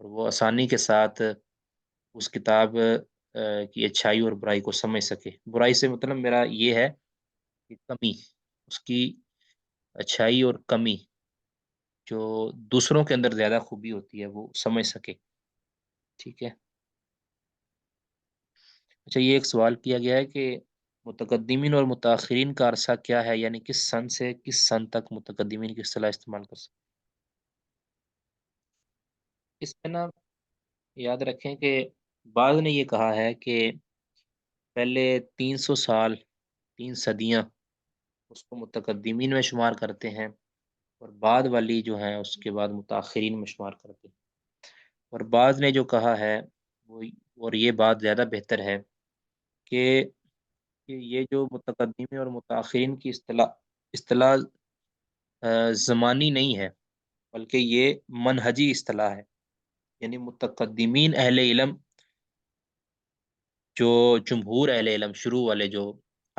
اور وہ آسانی کے ساتھ اس کتاب کی اچھائی اور برائی کو سمجھ سکے. برائی سے مطلب میرا یہ ہے کہ کمی، اس کی اچھائی اور کمی جو دوسروں کے اندر زیادہ خوبی ہوتی ہے وہ سمجھ سکے. ٹھیک ہے. اچھا، یہ ایک سوال کیا گیا ہے کہ متقدمین اور متاخرین کا عرصہ کیا ہے، یعنی کس سن سے کس سن تک متقدمین کی اصطلاح استعمال کر سکتے. اس میں نا یاد رکھیں کہ بعض نے یہ کہا ہے کہ پہلے 300 سال، 3 صدیاں اس کو متقدمین میں شمار کرتے ہیں، اور بعد والی جو ہیں اس کے بعد متاخرین میں شمار کرتے ہیں. اور بعض نے جو کہا ہے وہ، اور یہ بات زیادہ بہتر ہے کہ یہ جو متقدمین اور متاخرین کی اصطلاح زمانی نہیں ہے، بلکہ یہ منہجی اصطلاح ہے. یعنی متقدمین اہل علم، جو جمہور اہل علم، شروع والے جو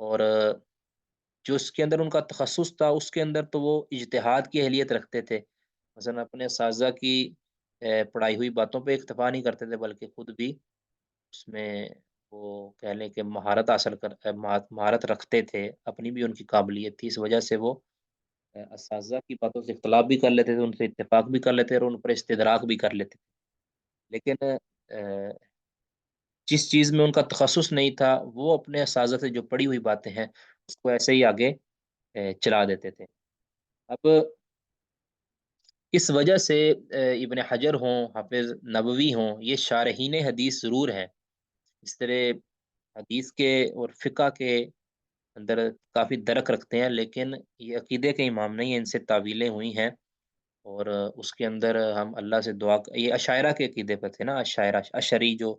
اور جو اس کے اندر ان کا تخصص تھا اس کے اندر تو وہ اجتہاد کی اہلیت رکھتے تھے، مثلا اپنے اساتذہ کی پڑھائی ہوئی باتوں پہ اکتفا نہیں کرتے تھے بلکہ خود بھی اس میں وہ کہہ لیں کہ مہارت حاصل مہارت رکھتے تھے، اپنی بھی ان کی قابلیت تھی، اس وجہ سے وہ اساتذہ کی باتوں سے اختلاف بھی کر لیتے تھے، ان سے اتفاق بھی کر لیتے تھے اور ان پر استدراک بھی کر لیتے تھے، لیکن جس چیز میں ان کا تخصص نہیں تھا وہ اپنے اساتذہ سے جو پڑھی ہوئی باتیں ہیں اس کو ایسے ہی آگے چلا دیتے تھے۔ اب اس وجہ سے ابن حجر ہوں، حافظ نبوی ہوں، یہ شارحین حدیث ضرور ہیں، اس طرح حدیث کے اور فقہ کے اندر کافی درک رکھتے ہیں، لیکن یہ عقیدے کے امام نہیں ہیں، ان سے تعویلیں ہوئی ہیں، اور اس کے اندر ہم اللہ سے دعا یہ اشاعرہ کے عقیدے پر تھے نا، اشاعرہ اشری جو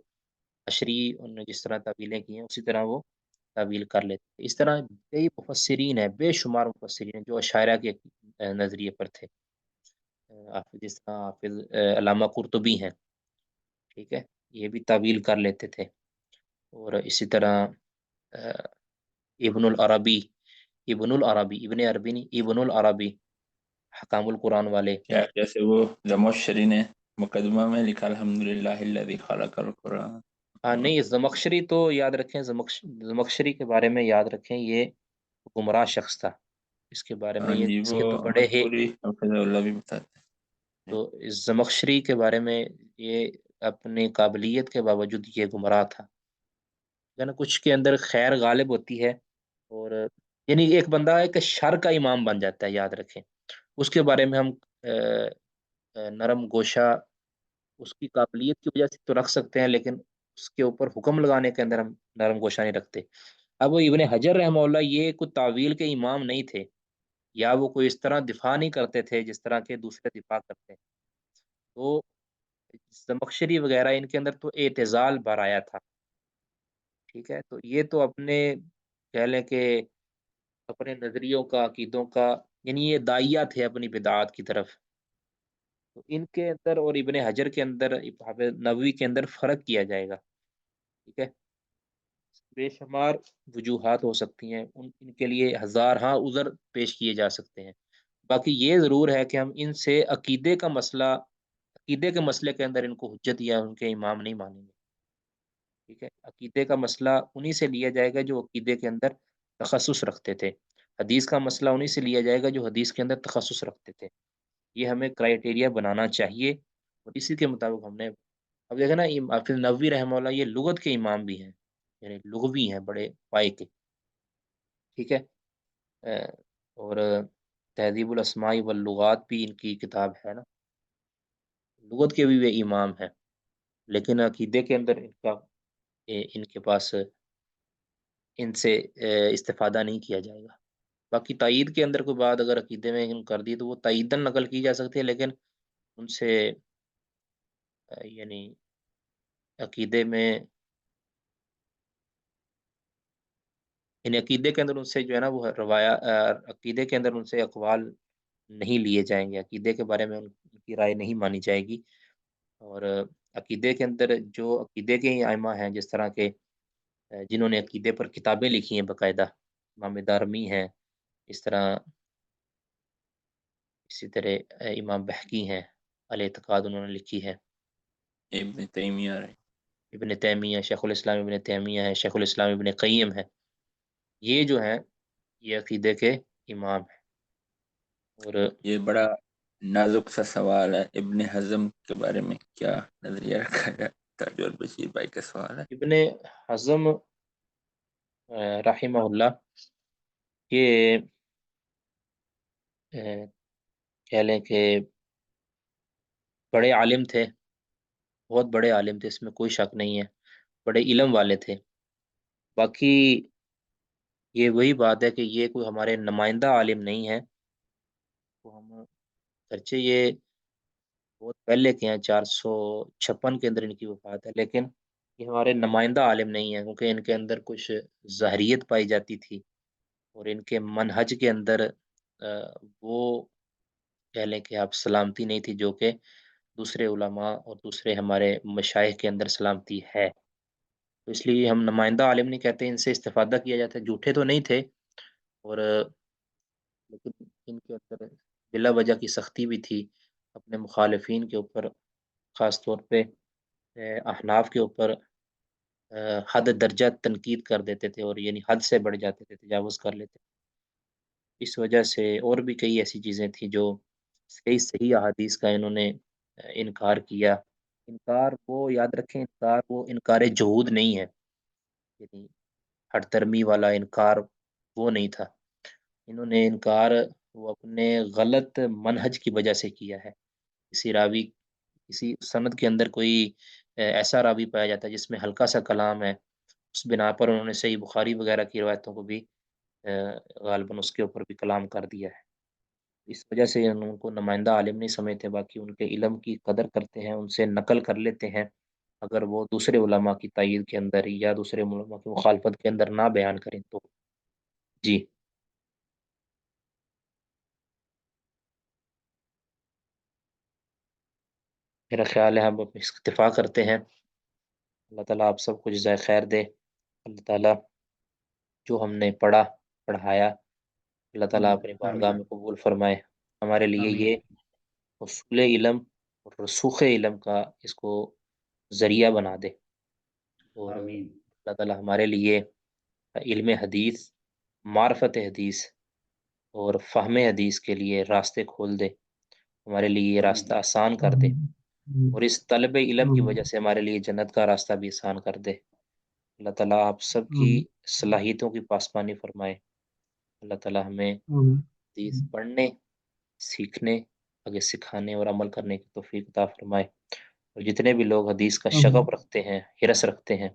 اشری انہوں نے جس طرح تعویلیں کی ہیں اسی طرح وہ تعویل کر لیتے ہیں۔ اس طرح کئی مفسرین ہیں، بے شمار مفسرین ہیں جو اشاعرہ کے نظریے پر تھے، جس طرح حافظ علامہ قرطبی ہیں، ٹھیک ہے، یہ بھی تعویل کر لیتے تھے، اور اسی طرح ابن العربی ابن عربی نہیں، ابن العربی حکام القرآن والے، کیا جیسے وہ زمخشری نے مقدمہ میں لکھا الحمدللہ الذی خلق القرآن. ہاں نہیں، زمخشری تو یاد رکھیں، زمخشری کے بارے میں یاد رکھیں، یہ گمراہ شخص تھا، اس کے بارے میں ہاں یہ جی، اس وہ کے تو بڑے ہی، مشہوری حافظ اللہ بھی بتاتے ہیں. تو اس زمخشری کے بارے میں یہ اپنی قابلیت کے باوجود یہ گمراہ تھا، یعنی کچھ کے اندر خیر غالب ہوتی ہے، اور یعنی ایک بندہ ایک شر کا امام بن جاتا ہے، یاد رکھیں، اس کے بارے میں ہم نرم گوشہ اس کی قابلیت کی وجہ سے تو رکھ سکتے ہیں، لیکن اس کے اوپر حکم لگانے کے اندر ہم نرم گوشہ نہیں رکھتے۔ اب وہ ابن حجر رحمہ اللہ یہ کوئی تعویل کے امام نہیں تھے، یا وہ کوئی اس طرح دفاع نہیں کرتے تھے جس طرح کے دوسرے دفاع کرتے ہیں، تو زمخشری وغیرہ ان کے اندر تو اعتزال برایا تھا، ٹھیک ہے، تو یہ تو اپنے کہہ لیں کہ اپنے نظریوں کا، عقیدوں کا، یعنی یہ داعیہ تھے اپنی بدعات کی طرف، تو ان کے اندر اور ابن حجر کے اندر، حافظ نووی کے اندر فرق کیا جائے گا، ٹھیک ہے، بے شمار وجوہات ہو سکتی ہیں، ان کے لیے ہزار ہاں عذر پیش کیے جا سکتے ہیں، باقی یہ ضرور ہے کہ ہم ان سے عقیدے کے مسئلے کے اندر ان کو حجت یا ان کے امام نہیں مانیں گے، ٹھیک ہے، عقیدے کا مسئلہ انہی سے لیا جائے گا جو عقیدے کے اندر تخصص رکھتے تھے، حدیث کا مسئلہ انہی سے لیا جائے گا جو حدیث کے اندر تخصص رکھتے تھے، یہ ہمیں کرائیٹیریا بنانا چاہیے، اور اسی کے مطابق ہم نے، اب دیکھیں نا، حافظ نووی رحمہ اللہ یہ لغت کے امام بھی ہیں، یعنی لغوی ہیں بڑے پائے کے، ٹھیک ہے، اور تہذیب الاسماء واللغات بھی ان کی کتاب ہے نا، لغت کے بھی وہ امام ہیں، لیکن عقیدے کے اندر ان کے پاس ان سے استفادہ نہیں کیا جائے گا، باقی تائید کے اندر کوئی بات اگر عقیدے میں ان کر دی تو وہ تائیدن نقل کی جا سکتی ہے، لیکن ان سے یعنی عقیدے میں، یعنی عقیدے کے اندر ان سے جو ہے نا وہ عقیدے کے اندر ان سے اقوال نہیں لیے جائیں گے، عقیدے کے بارے میں ان کی رائے نہیں مانی جائے گی، اور عقیدے کے اندر جو عقیدے کے ہی ائمہ ہیں، جس طرح کے جنہوں نے عقیدے پر کتابیں لکھی ہیں باقاعدہ، امام دارمی ہیں، اس طرح اسی طرح امام بہقی ہیں، الاعتقاد انہوں نے لکھی ہے، ابن تیمیہ رہے. ابن تیمیہ، شیخ الاسلام ابن تیمیہ ہے، شیخ الاسلام ابن قیم ہے، یہ جو ہیں یہ عقیدے کے امام ہیں، اور یہ بڑا نازک سا سوال ہے، ابن حزم کے بارے میں کیا نظریہ رکھا جائے؟ تاج اور بشیر بھائی کا سوال ہے. ابن حزم رحمہ اللہ یہ کہہ لیں کہ بڑے عالم تھے، بہت بڑے عالم تھے، اس میں کوئی شک نہیں ہے، بڑے علم والے تھے، باقی یہ وہی بات ہے کہ یہ کوئی ہمارے نمائندہ عالم نہیں ہے، تو ہم گرچہ یہ بہت پہلے کے ہیں، 456 کے اندر ان کی وفات ہے، لیکن یہ ہمارے نمائندہ عالم نہیں ہیں، کیونکہ ان کے اندر کچھ ظاہریت پائی جاتی تھی، اور ان کے منہج کے اندر وہ کہہ لیں کہ آپ سلامتی نہیں تھی جو کہ دوسرے علماء اور دوسرے ہمارے مشائخ کے اندر سلامتی ہے، تو اس لیے ہم نمائندہ عالم نہیں کہتے، ان سے استفادہ کیا جاتا ہے، جھوٹے تو نہیں تھے، اور لیکن ان کے اندر بلا وجہ کی سختی بھی تھی اپنے مخالفین کے اوپر، خاص طور پہ احناف کے اوپر حد درجہ تنقید کر دیتے تھے، اور یعنی حد سے بڑھ جاتے تھے، تجاوز کر لیتے تھے۔ اس وجہ سے اور بھی کئی ایسی چیزیں تھیں جو صحیح صحیح احادیث کا انہوں نے انکار کیا۔ انکار وہ یاد رکھیں، انکار وہ انکار جہود نہیں ہے، یعنی ہٹ درمی والا انکار وہ نہیں تھا۔ انہوں نے انکار وہ اپنے غلط منہج کی وجہ سے کیا ہے۔ کسی راوی، کسی سند کے اندر کوئی ایسا راوی پایا جاتا ہے جس میں ہلکا سا کلام ہے، اس بنا پر انہوں نے صحیح بخاری وغیرہ کی روایتوں کو بھی غالباً اس کے اوپر بھی کلام کر دیا ہے۔ اس وجہ سے ان کو نمائندہ عالم نہیں سمجھتے، باقی ان کے علم کی قدر کرتے ہیں، ان سے نقل کر لیتے ہیں، اگر وہ دوسرے علماء کی تائید کے اندر یا دوسرے علماء کی مخالفت کے اندر نہ بیان کریں تو۔ جی میرا خیال ہے ہم اکتفا کرتے ہیں۔ اللہ تعالیٰ آپ سب کو جزائے خیر دے۔ اللہ تعالیٰ جو ہم نے پڑھا پڑھایا، اللہ تعالیٰ اپنی بارگاہ آمین میں قبول فرمائے۔ ہمارے لیے آمین یہ اصول علم اور رسوخ علم کا اس کو ذریعہ بنا دے، اور آمین اللہ تعالیٰ ہمارے لیے علم حدیث، معرفت حدیث اور فہم حدیث کے لیے راستے کھول دے، ہمارے لیے یہ راستہ آمین آسان کر دے، آمین اور اس طلب علم کی آمین وجہ سے ہمارے لیے جنت کا راستہ بھی آسان کر دے۔ اللہ تعالیٰ آپ سب کی آمین صلاحیتوں کی پاسبانی فرمائے۔ اللہ تعالیٰ ہمیں آمین حدیث پڑھنے، سیکھنے، آگے سکھانے اور عمل کرنے کی توفیق عطا فرمائے، اور جتنے بھی لوگ حدیث کا آمین شغف رکھتے ہیں، حرص رکھتے ہیں،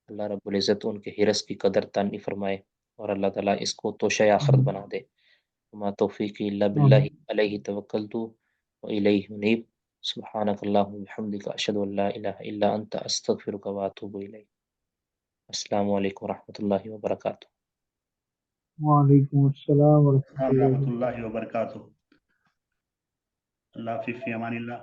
اللہ رب العزت ان کے حرص کی قدر تانی فرمائے، اور اللہ تعالیٰ اس کو توشہ آخرت بنا دے۔ وما توفیقی الا باللہ آمین علیہ توکلت والیہ انیب۔ سبحانک اللہم وبحمدک اشہد ان لا الہ الا انت استغفرک واتوب الیک۔ السلام علیکم ورحمۃ اللہ وبرکاتہ۔ وعلیکم السلام ورحمۃ السلام اللہ ورحمۃ وبرکاتہ۔ اللہ وبرکاتہ۔ اللہ حافظ، فی امان اللہ۔